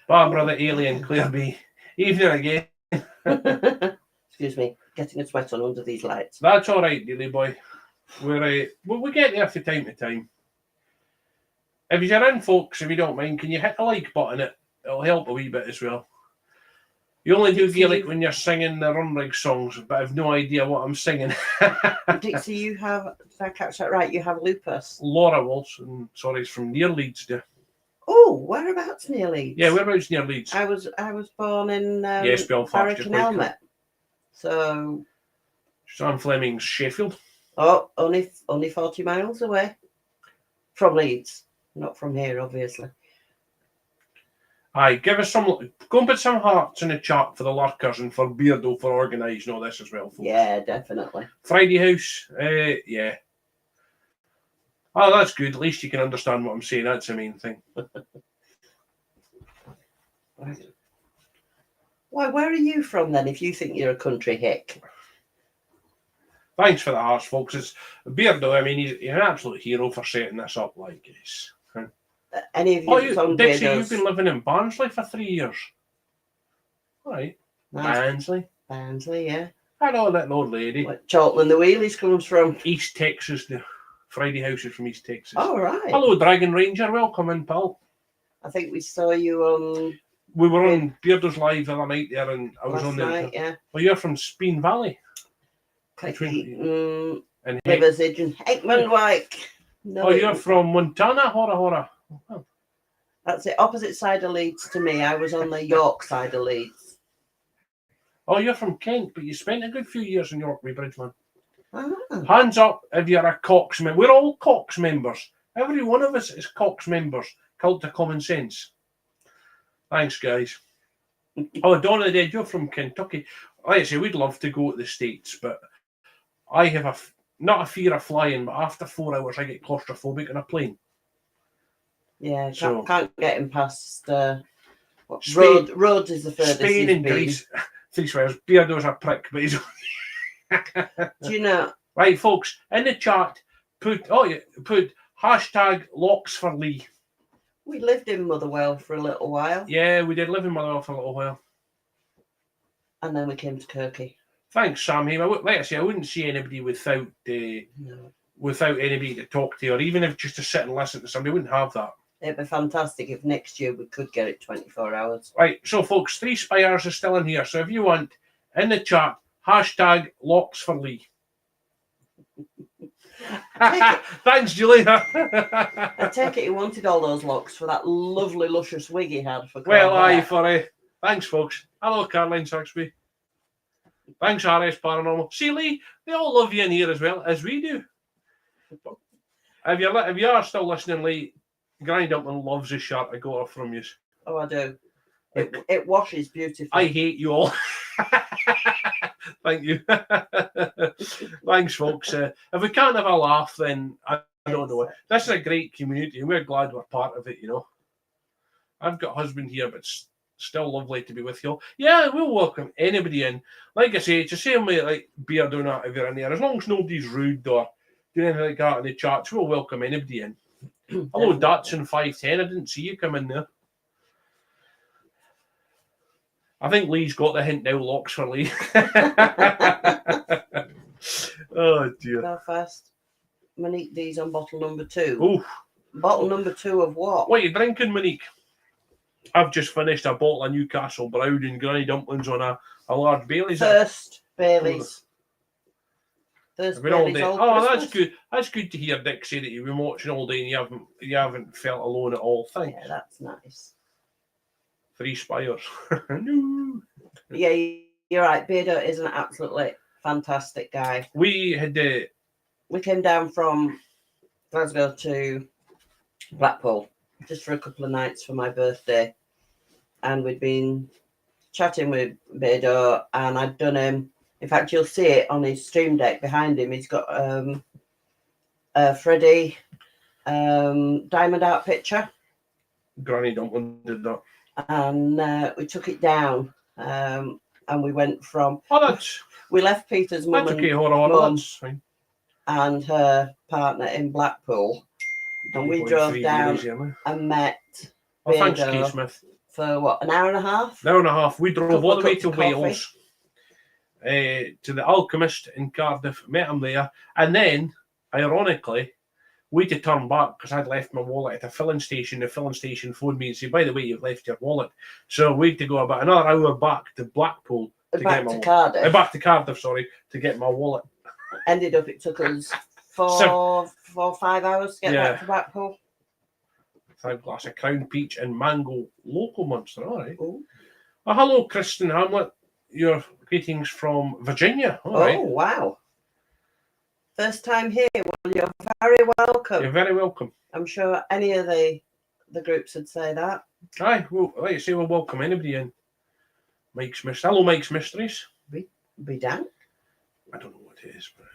Speaker 2: Barbara the Alien, Claire B. Evening again.
Speaker 1: Excuse me, getting a sweat on under these lights.
Speaker 2: That's all right, Dilly boy. We get there from time to time. If you're in, folks, if you don't mind, can you hit the like button? It'll help a wee bit as well. You only do Gaelic when you're singing the Runrig songs, but I've no idea what I'm singing.
Speaker 1: Dixie, you have, did I catch that right? You have lupus.
Speaker 2: Laura Wilson, sorry, it's from near Leeds, dear.
Speaker 1: Oh, whereabouts near Leeds?
Speaker 2: Yeah, whereabouts near Leeds?
Speaker 1: I was born in
Speaker 2: Belfast.
Speaker 1: Barrack and Elmet. So
Speaker 2: Sam Fleming's Sheffield.
Speaker 1: Oh, only 40 miles away from Leeds. Not from here, obviously.
Speaker 2: Aye, give us some. Go and put some hearts in the chat for the lurkers and for Beardo for organising all this as well, folks.
Speaker 1: Yeah, definitely.
Speaker 2: Friday House, yeah. Oh, that's good. At least you can understand what I'm saying. That's the main thing.
Speaker 1: Why? Where are you from then? If you think you're a country hick.
Speaker 2: Thanks for the hearts, folks. It's Beardo. I mean, he's an absolute hero for setting this up. Like this.
Speaker 1: Any of you?
Speaker 2: Dixie, you've been living in Barnsley for 3 years. Right.
Speaker 1: Nice. Barnsley, yeah.
Speaker 2: I know that old lady.
Speaker 1: What Chalton and the Wheelies comes from.
Speaker 2: East Texas. Friday Houses from East Texas.
Speaker 1: All right.
Speaker 2: Hello, Dragon Ranger. Welcome in, pal.
Speaker 1: I think we saw you on
Speaker 2: We were on Beardo's Live the other night there, and I was
Speaker 1: last
Speaker 2: on
Speaker 1: night,
Speaker 2: the.
Speaker 1: yeah.
Speaker 2: Well, you're from Speen Valley. And
Speaker 1: Rivers Edge and Heckman, like. No,
Speaker 2: you're from Montana? Hora. Oh.
Speaker 1: That's it. Opposite side of Leeds to me. I was on the York side of Leeds.
Speaker 2: Oh, you're from Kent, but you spent a good few years in York with Bridgeman.
Speaker 1: Ah.
Speaker 2: Hands up if you're a Cox member. We're all Cox members. Every one of us is Cox members. Cult of Common Sense. Thanks, guys. Oh, Donna the Dead, you're from Kentucky. Like I say, we'd love to go to the States, but I have not a fear of flying, but after 4 hours I get claustrophobic on a plane.
Speaker 1: Yeah,
Speaker 2: So-
Speaker 1: can't get him past
Speaker 2: Spain-
Speaker 1: Rhodes is the furthest
Speaker 2: Spain
Speaker 1: he's
Speaker 2: and
Speaker 1: been.
Speaker 2: Greece. 3 swears. Beardo's a prick, but he's...
Speaker 1: Do you know?
Speaker 2: Right, folks, in the chat, put hashtag locks for Lee.
Speaker 1: We lived in Motherwell for a little while,
Speaker 2: Yeah, we did live in Motherwell for a little while.
Speaker 1: and then we came to Kirky.
Speaker 2: Thanks, Sam. Like I say, I wouldn't see anybody without anybody to talk to, or even if just to sit and listen to somebody. I wouldn't have that.
Speaker 1: It'd be fantastic if next year we could get it 24 hours.
Speaker 2: Right, so folks, 3 Spires is still in here. So if you want, in the chat, hashtag locks for Lee. Thanks, Julie.
Speaker 1: I take it he wanted all those locks for that lovely, luscious wig he had for
Speaker 2: Well,
Speaker 1: Corvette.
Speaker 2: aye, for thanks, folks. Hello, Caroline Saxby. Thanks, RS Paranormal. See, Lee, they all love you in here as well as we do. If you are still listening, Lee, Granny Dumpling loves this shirt I got her from you.
Speaker 1: Oh, I do. It washes beautifully.
Speaker 2: I hate you all. Thank you. Thanks, folks. If we can't have a laugh, then I don't know. This is a great community, and we're glad we're part of it, you know. I've got a husband here, but it's still lovely to be with you all. Yeah, we'll welcome anybody in. Like I say, it's the same way like Beer doing that if you're in there. As long as nobody's rude or doing anything like that in the chats, we'll welcome anybody in. Hello, Datsun 510. I didn't see you come in there. I think Lee's got the hint now. Locks for Lee. Oh dear.
Speaker 1: Belfast. Monique D's on bottle number 2.
Speaker 2: Oh,
Speaker 1: Bottle number 2 of what?
Speaker 2: what are you drinking, Monique? I've just finished a bottle of Newcastle Brown and Granny Dumplings on a large Bailey's.
Speaker 1: Thirst Baileys. Thirst
Speaker 2: Been all
Speaker 1: Baileys
Speaker 2: day.
Speaker 1: all
Speaker 2: Oh,
Speaker 1: Christmas.
Speaker 2: that's good. That's good to hear Dick say that you've been watching all day and you haven't felt alone at all. Thanks.
Speaker 1: Yeah, that's nice.
Speaker 2: 3 Spires. No.
Speaker 1: Yeah, you're right. Beardo is an absolutely fantastic guy.
Speaker 2: We had
Speaker 1: We came down from Glasgow to Blackpool just for a couple of nights for my birthday, and we'd been chatting with Beardo, and I'd done him. In fact, you'll see it on his stream deck behind him. He's got a Freddie diamond art picture,
Speaker 2: Granny Dumpling did that.
Speaker 1: and we took it down, and we went from.
Speaker 2: Oh,
Speaker 1: We left Peter's mum
Speaker 2: that's okay. Hold on.
Speaker 1: Mum.
Speaker 2: That's fine.
Speaker 1: and her partner in Blackpool, and we drove down and met
Speaker 2: Oh, thanks,
Speaker 1: Beardo.
Speaker 2: Kay Smith.
Speaker 1: for what, an hour and a half?
Speaker 2: An hour and a half. We drove
Speaker 1: Couple
Speaker 2: all the
Speaker 1: of
Speaker 2: way
Speaker 1: cups
Speaker 2: to
Speaker 1: of coffee.
Speaker 2: Wales, to the Alchemist in Cardiff, met him there, and then, ironically, we had to turn back because I'd left my wallet at a filling station. The filling station phoned me and said, by the way, you've left your wallet. So we had to go about another hour back to Blackpool to get
Speaker 1: Back
Speaker 2: my
Speaker 1: to
Speaker 2: wallet.
Speaker 1: Cardiff.
Speaker 2: Back to Cardiff, sorry, to get my wallet.
Speaker 1: Ended up, it took us 4 or 5 hours to get
Speaker 2: Yeah.
Speaker 1: back to Blackpool.
Speaker 2: 5 glass of Crown Peach and Mango Local Monster, all right.
Speaker 1: Ooh.
Speaker 2: Oh, hello, Kristen Hamlet. Your greetings from Virginia. All right.
Speaker 1: Oh, wow. First time here. Well, you're very welcome.
Speaker 2: You're very welcome.
Speaker 1: I'm sure any of the groups would say that.
Speaker 2: Aye, well, like I say, we'll welcome anybody in. Mike's Mysteries. Hello, Mike's Mysteries.
Speaker 1: Be damned.
Speaker 2: I don't know what it is, but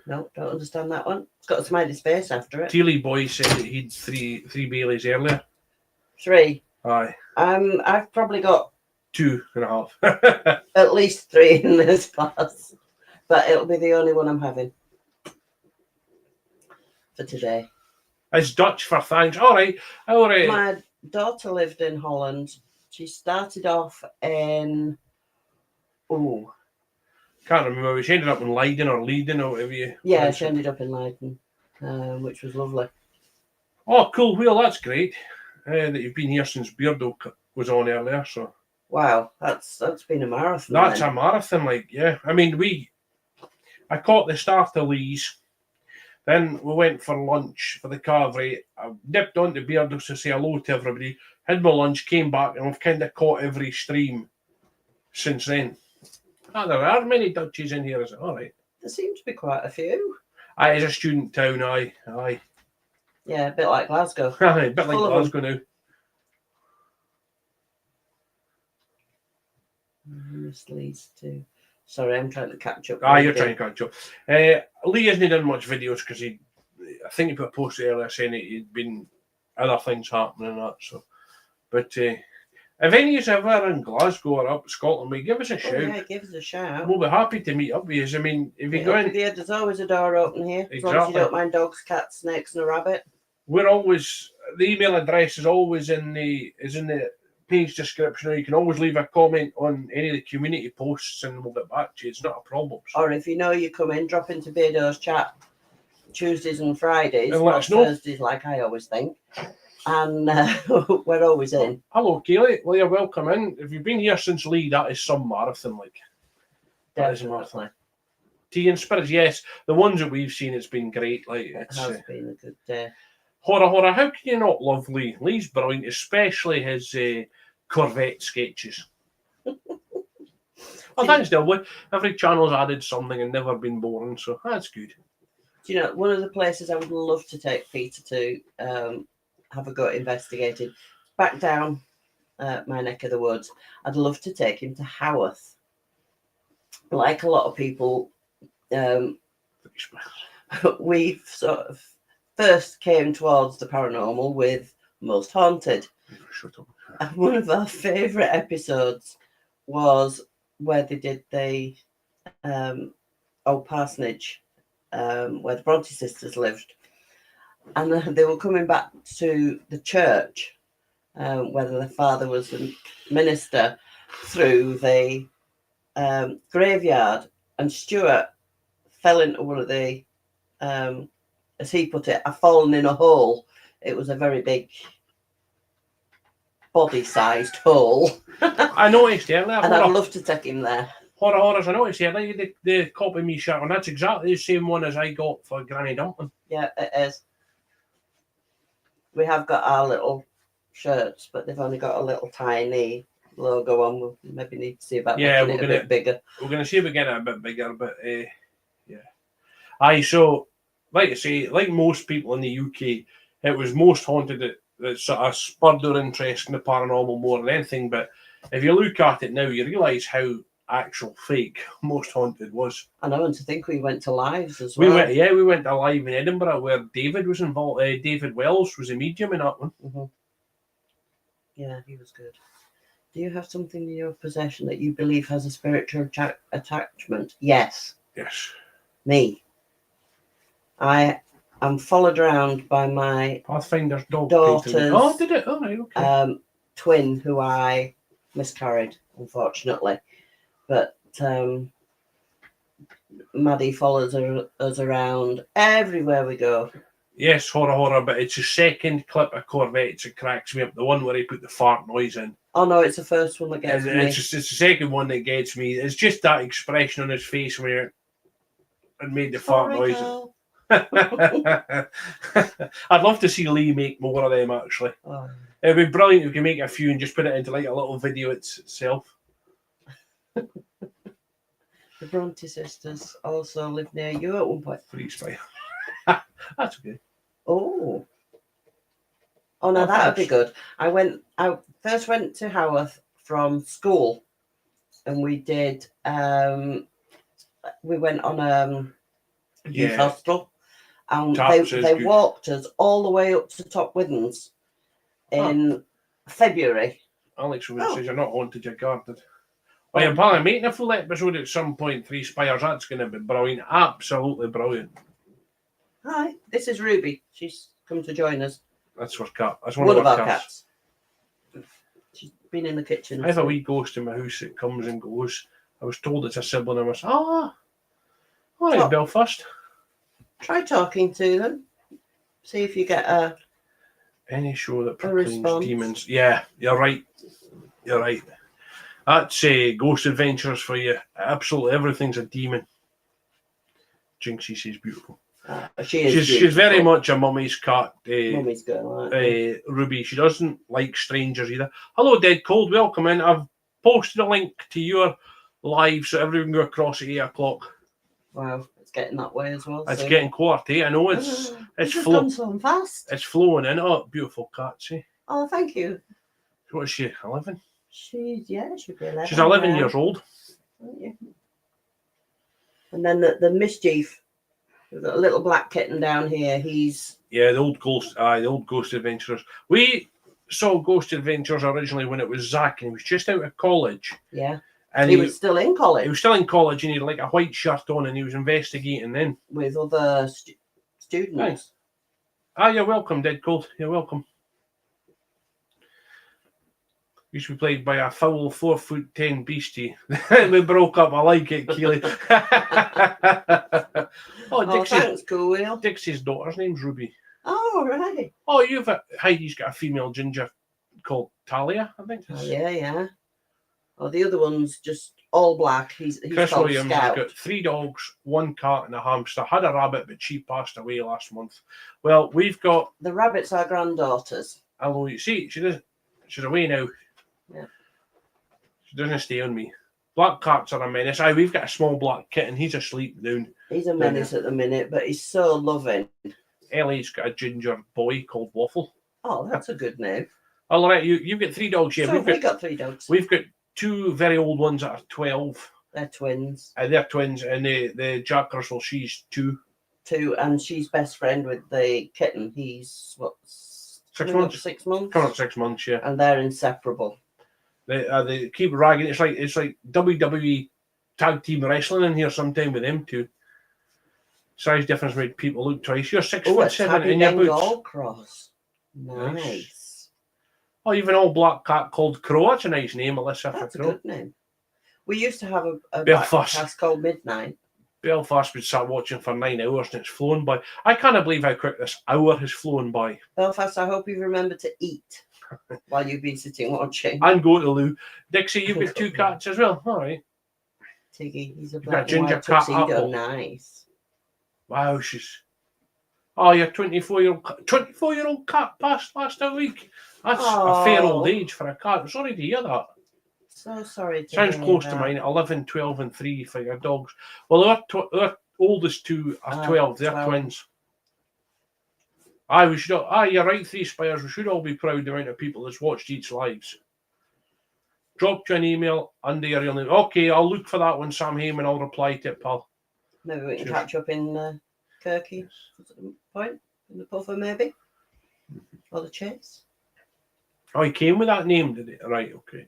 Speaker 1: No, don't understand that one. It's got a smiley face after it.
Speaker 2: Teely Boy said that he'd three Baileys earlier.
Speaker 1: 3.
Speaker 2: Aye,
Speaker 1: I've probably got
Speaker 2: 2.5.
Speaker 1: at least 3 in this class, but it'll be the only one I'm having for today.
Speaker 2: It's Dutch for thanks. All right.
Speaker 1: My daughter lived in Holland. She started off in
Speaker 2: Can't remember. She ended up in Leiden or Leiden or whatever you.
Speaker 1: yeah, she ended up in Leiden. which was lovely.
Speaker 2: Oh, cool. Well, that's great that you've been here since Beardo was on earlier. So
Speaker 1: Wow, that's been a marathon.
Speaker 2: that's
Speaker 1: then.
Speaker 2: a marathon, like, yeah. I mean, I caught the start of Lee's. Then we went for lunch for the carvery. I dipped onto Beardo to say hello to everybody. Had my lunch, came back, and we've kind of caught every stream since then. Oh, there are many Dutchies in here, is it? All right.
Speaker 1: There seem to be quite a few.
Speaker 2: Aye, it's a student town, aye.
Speaker 1: Yeah, a bit like Glasgow.
Speaker 2: Aye, a bit like
Speaker 1: Full of
Speaker 2: Glasgow now.
Speaker 1: This leads to... Sorry, I'm trying to catch up.
Speaker 2: You're trying to catch up. Lee hasn't done much videos because I think he put a post earlier saying he'd been other things happening and that. So, but if any of you ever in Glasgow or up Scotland, we give us a shout.
Speaker 1: Yeah, give us a shout.
Speaker 2: We'll be happy to meet up with you. I mean, if you go in,
Speaker 1: there's always a door open here. As long as you don't mind dogs, cats, snakes, and a rabbit.
Speaker 2: We're always, the email address is always in the page description, or you can always leave a comment on any of the community posts and we'll get back to you. It's not a problem. So.
Speaker 1: Or if you know you come in, drop into Beardo's chat Tuesdays and Fridays,
Speaker 2: and let us know.
Speaker 1: Thursdays, like I always think. And we're always in.
Speaker 2: Hello, Kaylee. Well, you're welcome in. If you've been here since Lee, that is some marathon, like. That is a marathon. Tea and spirits, yes. The ones that we've seen, it's been great. Like,
Speaker 1: it has been a good day.
Speaker 2: Horror, how can you not love Lee? Lee's brilliant, especially his Corvette sketches. Well, thanks, Dilwyn. Every channel's added something and never been boring, so that's good.
Speaker 1: Do you know, one of the places I would love to take Peter to have a go at investigating, back down my neck of the woods, I'd love to take him to Haworth. Like a lot of people, we've sort of first came towards the paranormal with Most Haunted. And one of our favourite episodes was where they did the old parsonage where the Bronte sisters lived. And they were coming back to the church, whether the father was the minister, through the graveyard. And Stuart fell into one of the... as he put it, I've fallen in a hole. It was a very big body-sized hole.
Speaker 2: I noticed, yeah.
Speaker 1: And I'd love to take him there.
Speaker 2: Horrors, I noticed, yeah, like the copy me shirt, and that's exactly the same one as I got for Granny Dumpling.
Speaker 1: Yeah, it is. We have got our little shirts, but they've only got a little tiny logo on. We'll maybe need to see about making it a bit bigger.
Speaker 2: We're going to see if we get it a bit bigger, but yeah. Aye, so... Like I say, like most people in the UK, it was Most Haunted that sort of spurred their interest in the paranormal more than anything. But if you look at it now, you realise how actual fake Most Haunted was.
Speaker 1: I know, and to think we went to lives as well.
Speaker 2: We went to live in Edinburgh where David was involved. David Wells was a medium in that one.
Speaker 1: Mm-hmm. Yeah, he was good. Do you have something in your possession that you believe has a spiritual attachment? Yes.
Speaker 2: Yes.
Speaker 1: Me. I am followed around by my
Speaker 2: Pathfinder's
Speaker 1: daughter's
Speaker 2: Oh, did it? Oh, right, okay.
Speaker 1: Twin, who I miscarried, unfortunately. But Maddie follows us around everywhere we go.
Speaker 2: Yes, horror, but it's the second clip of Corvettes that cracks me up. The one where he put the fart noise in.
Speaker 1: Oh, no, it's the first one that gets me.
Speaker 2: It's the second one that gets me. It's just that expression on his face where it made the fart noise.
Speaker 1: Girl.
Speaker 2: I'd love to see Lee make more of them, actually.
Speaker 1: Oh.
Speaker 2: It'd be brilliant if we can make a few and just put it into like a little video itself.
Speaker 1: The Bronte sisters also lived near you at one point.
Speaker 2: Free spy. That's okay.
Speaker 1: Oh, no, that would be good. I first went to Haworth from school, and we did. We went on youth hostel. And they walked us all the way up to Top Withens in February.
Speaker 2: Alex says you're not haunted, you're guarded. Well, you're probably making a full episode at some point, Three Spires. That's going to be brilliant. Absolutely brilliant.
Speaker 1: Hi, this is Ruby. She's come to join us.
Speaker 2: That's our cat. That's one of our cats.
Speaker 1: She's been in the kitchen.
Speaker 2: I have a wee ghost in my house that comes and goes. I was told it's a sibling of us. All right, Belfast.
Speaker 1: Try talking to them. See if you get a
Speaker 2: Any show that proclaims
Speaker 1: response.
Speaker 2: demons. Yeah, you're right. You're right. That's Ghost Adventures for you. Absolutely everything's a demon. Jinxie says beautiful.
Speaker 1: She is
Speaker 2: She's very much a mummy's cat.
Speaker 1: Mummy's girl, like
Speaker 2: Ruby. She doesn't like strangers either. Hello, Dead Cold. Welcome in. I've posted a link to your live so everyone can go across at 8 o'clock.
Speaker 1: Wow, it's getting that way as well.
Speaker 2: It's getting 7:15. I know it's
Speaker 1: gone so fast.
Speaker 2: It's flowing in. Oh, beautiful cat, see.
Speaker 1: Oh, thank you.
Speaker 2: What is she? 11?
Speaker 1: She'd be 11.
Speaker 2: She's 11 years old.
Speaker 1: Yeah. And then the mischief. We've got a little black kitten down here. He's
Speaker 2: the old Ghost Adventurers. We saw Ghost Adventures originally when it was Zach, and he was just out of college.
Speaker 1: Yeah.
Speaker 2: And
Speaker 1: he was still in college.
Speaker 2: He was still in college, and he had like a white shirt on, and he was investigating then
Speaker 1: with other students.
Speaker 2: Nice. You're welcome, Dead Cold. You're welcome. Used to be played by a foul 4'10" beastie. We broke up. I like it, Keely.
Speaker 1: Thanks, Cool Wheel.
Speaker 2: Dixie's daughter's name's Ruby.
Speaker 1: Oh, right.
Speaker 2: Oh, Heidi's got a female ginger called Talia, I think.
Speaker 1: Oh, yeah. Oh, the other one's just all black. He's
Speaker 2: Chris
Speaker 1: called
Speaker 2: Williams
Speaker 1: Scout.
Speaker 2: has got 3 dogs, 1 cat, and a hamster. Had a rabbit, but she passed away last month. Well, we've got
Speaker 1: the rabbits are granddaughters.
Speaker 2: Hello, you see, she's away now.
Speaker 1: Yeah.
Speaker 2: She doesn't stay on me. Black cats are a menace. We've got a small black kitten. He's asleep down.
Speaker 1: He's a menace at the minute, but he's so loving.
Speaker 2: Ellie's got a ginger boy called Waffle.
Speaker 1: Oh, that's a good name.
Speaker 2: All right, you've got 3 dogs here.
Speaker 1: So we've got 3 dogs.
Speaker 2: We've got 2 very old ones that are 12.
Speaker 1: They're twins.
Speaker 2: They're twins, and the Jack Russell, she's 2.
Speaker 1: 2, and she's best friend with the kitten. He's
Speaker 2: 6 months.
Speaker 1: 6 months.
Speaker 2: Coming up 6 months, yeah.
Speaker 1: And they're inseparable.
Speaker 2: They keep ragging. It's like WWE tag team wrestling in here sometime with them 2. Size difference made people look twice. You're 6'7" in your boots.
Speaker 1: Cross. Nice.
Speaker 2: Oh, you've an all black cat called Crow. That's a nice name, Alyssa.
Speaker 1: That's a good name. We used to have a
Speaker 2: Belfast
Speaker 1: podcast called Midnight.
Speaker 2: Belfast would start watching for 9 hours and it's flown by. I can't believe how quick this hour has flown by.
Speaker 1: Belfast, I hope you remember to eat while you've been sitting watching.
Speaker 2: And go to the loo. Dixie, you've got 2 cats as well. All right.
Speaker 1: Tiggy, he's a black
Speaker 2: ginger
Speaker 1: and white
Speaker 2: cat
Speaker 1: tuxedo.
Speaker 2: apple.
Speaker 1: Nice.
Speaker 2: Wow, Oh, your 24-year-old cat passed last week. That's a fair old age for a cat. I'm sorry to hear that.
Speaker 1: So sorry to
Speaker 2: Sounds
Speaker 1: hear
Speaker 2: close
Speaker 1: that.
Speaker 2: to mine. 11, 12 and 3 for your dogs. Well, our oldest 2 are 12. They're
Speaker 1: 12.
Speaker 2: twins. We should you're right, 3 Spires. We should all be proud of the amount of people that's watched each lives. Drop you an email under your real name. Okay, I'll look for that one, Sam Heyman. I'll reply to it, pal.
Speaker 1: Maybe we can catch up in Kirky Point, in the puffer maybe, or the Chase.
Speaker 2: Oh, he came with that name, did he? Right, okay.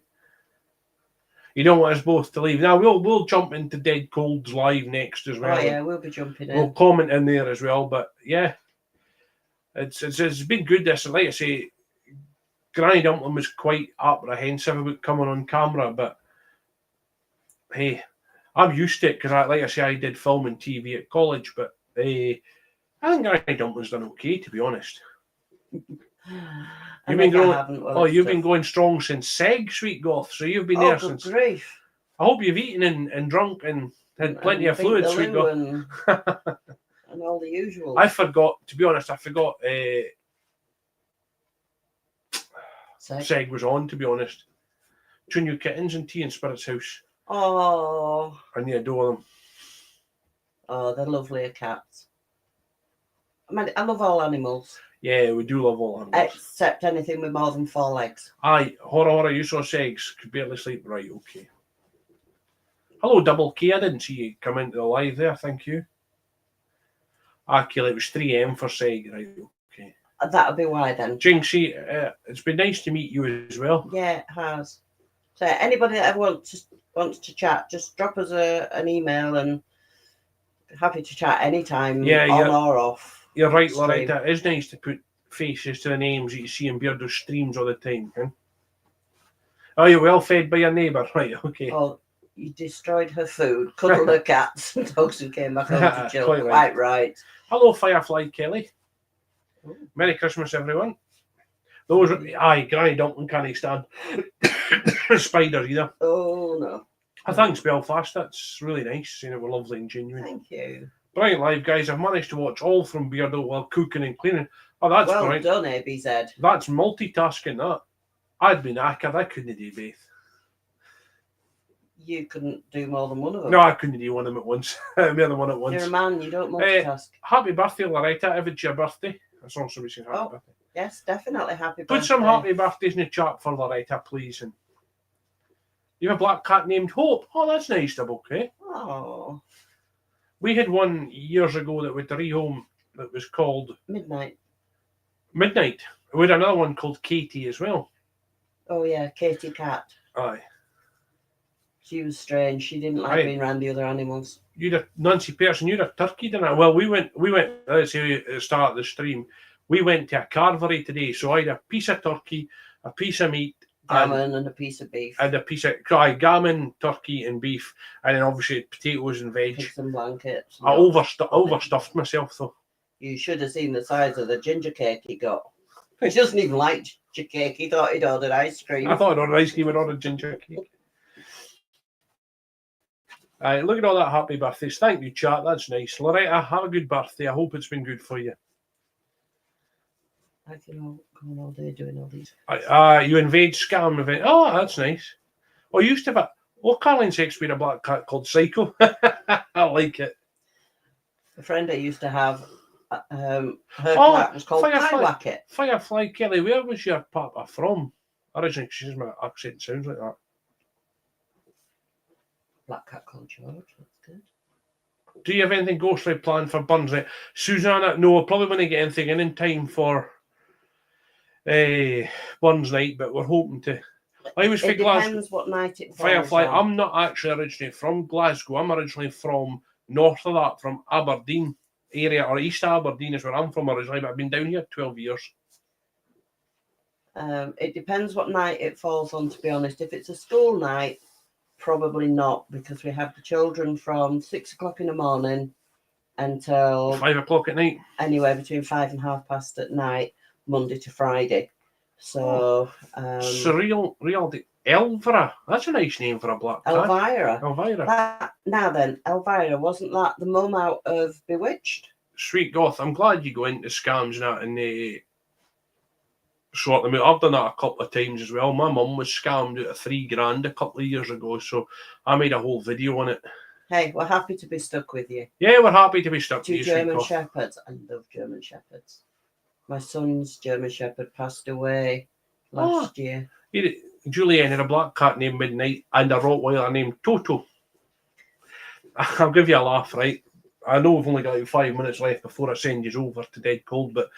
Speaker 2: You don't want us both to leave. Now we'll jump into Dead Cold's live next as well.
Speaker 1: Oh yeah, we'll be jumping in.
Speaker 2: We'll comment in there as well, but yeah, it's been good. This, like I say, Granny Dumpling was quite apprehensive about coming on camera, but hey, I'm used to it because, like I say, I did film and TV at college, but I think Granny Dumpling's done okay, to be honest. You've been going strong since Seg, Sweet Goth. So you've been there since.
Speaker 1: Grief.
Speaker 2: I hope you've eaten and drunk and had plenty of fluid, Sweet Goth.
Speaker 1: And all the usual.
Speaker 2: I forgot, to be honest. Seg was on, to be honest. 2 new kittens and tea in Spirit's house.
Speaker 1: Oh.
Speaker 2: And you adore them.
Speaker 1: Oh, they're lovely cats. I love all animals.
Speaker 2: Yeah, we do love all animals.
Speaker 1: Except anything with more than 4 legs.
Speaker 2: Aye, horror, you saw Segs. Could barely sleep. Right, okay. Hello, Double K. I didn't see you come into the live there. Thank you. Kelly, it was 3M for Seg. Right, okay.
Speaker 1: That'll be why then.
Speaker 2: Jinxie, it's been nice to meet you as well.
Speaker 1: Yeah, it has. So anybody that ever wants to chat, just drop us an email and happy to chat anytime, on or off.
Speaker 2: You're right, Loretta. It is nice to put faces to the names that you see in Beardo's streams all the time. Huh? Oh, you're well fed by your neighbour. Right, okay.
Speaker 1: Oh, you destroyed her food, cuddled her cats and dogs who came back home to chill. Quite right.
Speaker 2: Hello, Firefly Kelly.
Speaker 1: Ooh.
Speaker 2: Merry Christmas, everyone. Those Granny Duncan can't stand spiders either.
Speaker 1: Oh no.
Speaker 2: Thanks, Belfast. That's really nice. It was lovely and genuine.
Speaker 1: Thank you.
Speaker 2: Brilliant live, guys. I've managed to watch all from Beardo while cooking and cleaning. Oh, that's
Speaker 1: well
Speaker 2: brilliant.
Speaker 1: done, ABZ.
Speaker 2: That's multitasking, that. I'd be knackered. I couldn't do both.
Speaker 1: You couldn't do more than one of them.
Speaker 2: No, I couldn't do one of them at once. More than one at once.
Speaker 1: You're a man, you don't multitask.
Speaker 2: Happy birthday, Loretta. If it's your birthday. That's also wishing happy birthday.
Speaker 1: Yes, definitely happy birthday.
Speaker 2: Put some happy birthdays in the chat for Loretta, please. And you have a black cat named Hope. Oh, that's nice, Double K.
Speaker 1: Oh.
Speaker 2: We had one years ago that went to rehome that was called
Speaker 1: Midnight.
Speaker 2: We had another one called Katie as well.
Speaker 1: Oh yeah, Katie Cat.
Speaker 2: Aye.
Speaker 1: She was strange. She didn't like being around the other animals.
Speaker 2: You'd a Nancy Pearson, you'd a turkey, didn't I? Well, we went, let's say at the start of the stream, we went to a carvery today, so I had a piece of turkey, a piece of meat,
Speaker 1: gammon and a piece of beef.
Speaker 2: And a piece of gammon, turkey and beef, and then obviously potatoes and veg.
Speaker 1: Pigs and blankets.
Speaker 2: I overstuffed myself though.
Speaker 1: You should have seen the size of the ginger cake he got. He doesn't even like ginger cake. He thought he'd ordered ice cream.
Speaker 2: I thought I'd ordered ice cream and ordered ginger cake. Look at all that happy birthdays. Thank you, chat. That's nice. Loretta, have a good birthday. I hope it's been good for you.
Speaker 1: I can go on all day doing all these.
Speaker 2: You invade scam event. Oh, that's nice. Oh, you used to have Caroline Shakespeare, a black cat called Psycho. I like it.
Speaker 1: The friend I used to have, her cat was called Firefly.
Speaker 2: Firefly Kelly, where was your papa from? Originally, excuse my accent sounds like that.
Speaker 1: Black cat called George. That's good.
Speaker 2: Do you have anything ghostly planned for Burns Night? Susanna, no, I probably wouldn't get anything in time for Burns Night, but we're hoping to. I was
Speaker 1: it depends what night it falls
Speaker 2: Firefly.
Speaker 1: on.
Speaker 2: I'm not actually originally from Glasgow. I'm originally from north of that, from Aberdeen area, or East Aberdeen is where I'm from originally, but I've been down here 12 years.
Speaker 1: It depends what night it falls on, to be honest. If it's a school night, probably not, because we have the children from 6 o'clock in the morning until
Speaker 2: 5 o'clock at night.
Speaker 1: Anywhere between 5 and 5:30 at night, Monday to Friday. So
Speaker 2: surreal reality. Elvira. That's a nice name for a black cat.
Speaker 1: Elvira. Now then, Elvira, wasn't that the mum out of Bewitched?
Speaker 2: Sweet goth. I'm glad you go into scams and that and sort them out. I've done that a couple of times as well. My mum was scammed out of $3,000 a couple of years ago, so I made a whole video on it.
Speaker 1: Hey, we're happy to be stuck with you.
Speaker 2: Yeah, we're happy to be stuck with you.
Speaker 1: 2 German Shepherds. I love German Shepherds. My son's German Shepherd passed away last year.
Speaker 2: Julianne had a black cat named Midnight and a Rottweiler named Toto. I'll give you a laugh, right? I know we've only got like 5 minutes left before I send you over to Dead Cold, but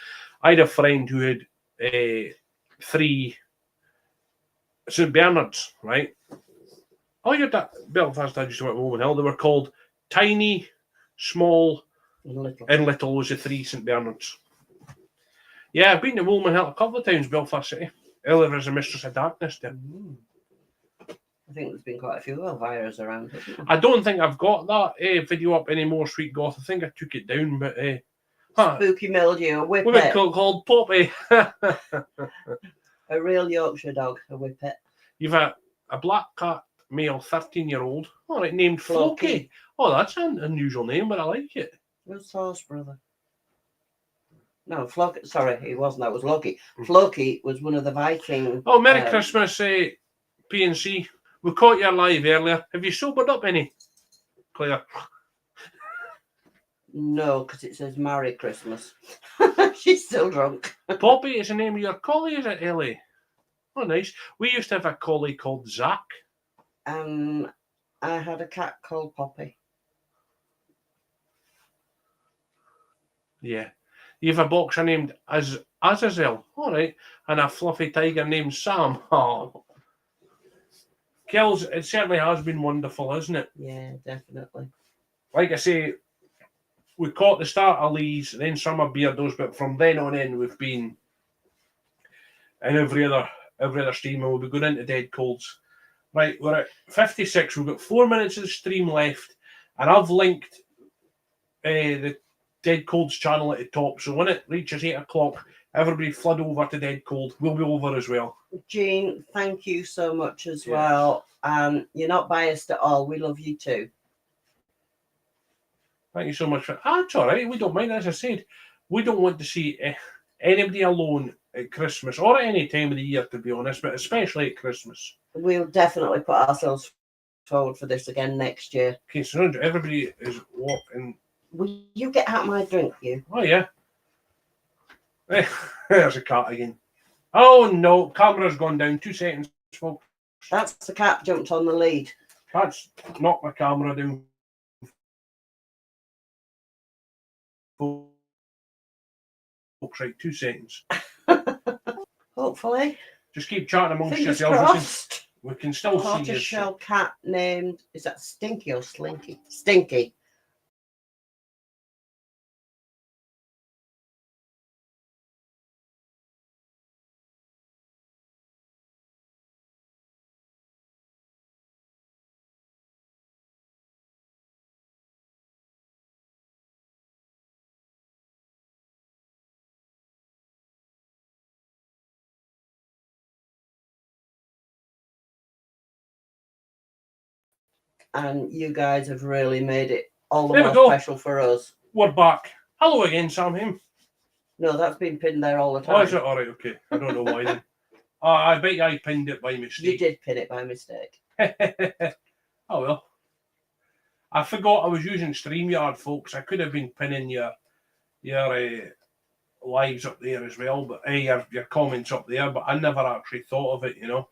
Speaker 2: I had a friend who had 3 St. Bernards, right? Oh, you're that Belfast. I just went to Woman Hill. They were called Tiny, Small, and Little was the 3 St. Bernards. Yeah, I've been to Woman Hill a couple of times, Belfast City. Elvira is a Mistress of Darkness there.
Speaker 1: I think there's been quite a few Elviras around, hasn't there?
Speaker 2: I don't think I've got that video up anymore, Sweet Goth. I think I took it down, but
Speaker 1: Spooky Mildew, a whippet.
Speaker 2: Women called Poppy.
Speaker 1: A real Yorkshire dog, a whippet.
Speaker 2: You've a black cat, male, 13-year-old. All right, named Floki. Oh, that's an unusual name, but I like it.
Speaker 1: Who's Thor's brother? No, Floki. Sorry, he wasn't. That was Loki. Floki was one of the Viking.
Speaker 2: Oh, Merry Christmas, PNC. We caught you alive earlier. Have you sobered up any, Claire?
Speaker 1: No, because it says Merry Christmas. She's still drunk.
Speaker 2: Poppy is the name of your collie, is it, Ellie? Oh, nice. We used to have a collie called Zach.
Speaker 1: I had a cat called Poppy.
Speaker 2: Yeah. You have a boxer named Azazel. All right. And a fluffy tiger named Sam. Oh. Kells, it certainly has been wonderful, hasn't it?
Speaker 1: Yeah, definitely.
Speaker 2: Like I say, we caught the start of Lee's, then some of Beardo's, but from then on in, we've been in every other stream, and we'll be going into Dead Colds. Right, we're at 56. We've got 4 minutes of the stream left, and I've linked the Dead Cold's channel at the top. So when it reaches 8 o'clock, everybody flood over to Dead Cold. We'll be over as well.
Speaker 1: Jean, thank you so much as
Speaker 2: Yes.
Speaker 1: well. You're not biased at all. We love you too.
Speaker 2: Thank you so much. That's all right. We don't mind. As I said, we don't want to see anybody alone at Christmas or at any time of the year, to be honest, but especially at Christmas.
Speaker 1: We'll definitely put ourselves forward for this again next year.
Speaker 2: Okay, so everybody is walking.
Speaker 1: Will you get out my drink, you?
Speaker 2: Oh, yeah. There's a cat again. Oh, no. Camera's gone down. 2 seconds, folks.
Speaker 1: That's the cat jumped on the lead.
Speaker 2: Cat's knocked my camera down. Folks, right, 2 seconds.
Speaker 1: Hopefully.
Speaker 2: Just keep chatting amongst
Speaker 1: Fingers
Speaker 2: yourselves.
Speaker 1: crossed.
Speaker 2: We can still see you.
Speaker 1: Tortoiseshell cat named, is that Stinky or Slinky? Stinky. And you guys have really made it all the more special for us.
Speaker 2: We're back. Hello again, Sam Him.
Speaker 1: No, that's been pinned there all the time.
Speaker 2: Oh, is it? All right, okay. I don't know why then. I bet I pinned it by mistake.
Speaker 1: You did pin it by mistake.
Speaker 2: Oh, well. I forgot I was using StreamYard, folks. I could have been pinning your lives up there as well, but your comments up there, but I never actually thought of it, you know.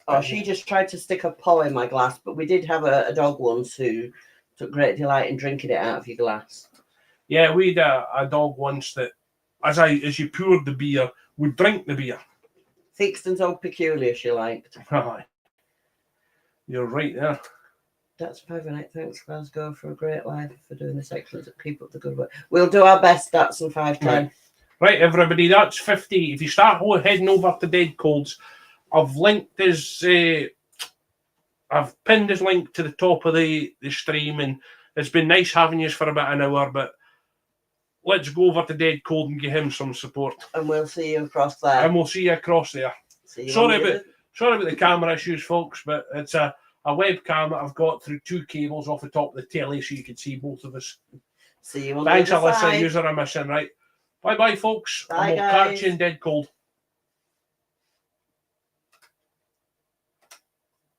Speaker 1: Oh, she just tried to stick a paw in my glass, but we did have a dog once who took great delight in drinking it out of your glass.
Speaker 2: Yeah, we had a dog once that, as you poured the beer, would drink the beer.
Speaker 1: Theakston's old peculiar, she liked.
Speaker 2: Aye. You're right there.
Speaker 1: That's 5 and 8. Thanks, Glasgow, for a great life, for doing this excellent. Keep up the good work. We'll do our best, that's and 510.
Speaker 2: Right, everybody, that's 50. If you start heading over to Dead Colds, I've linked his. I've pinned his link to the top of the stream, and it's been nice having you for about an hour. But let's go over to Dead Cold and give him some support.
Speaker 1: And we'll see you across there.
Speaker 2: And we'll see you across there. Sorry about the camera issues, folks, but it's a webcam that I've got through 2 cables off the top of the telly, so you can see both of us.
Speaker 1: See you on
Speaker 2: Thanks,
Speaker 1: the other
Speaker 2: Alyssa.
Speaker 1: side.
Speaker 2: User I'm missing, right? Bye, folks.
Speaker 1: Bye,
Speaker 2: and we'll
Speaker 1: guys.
Speaker 2: catch you in Dead Cold.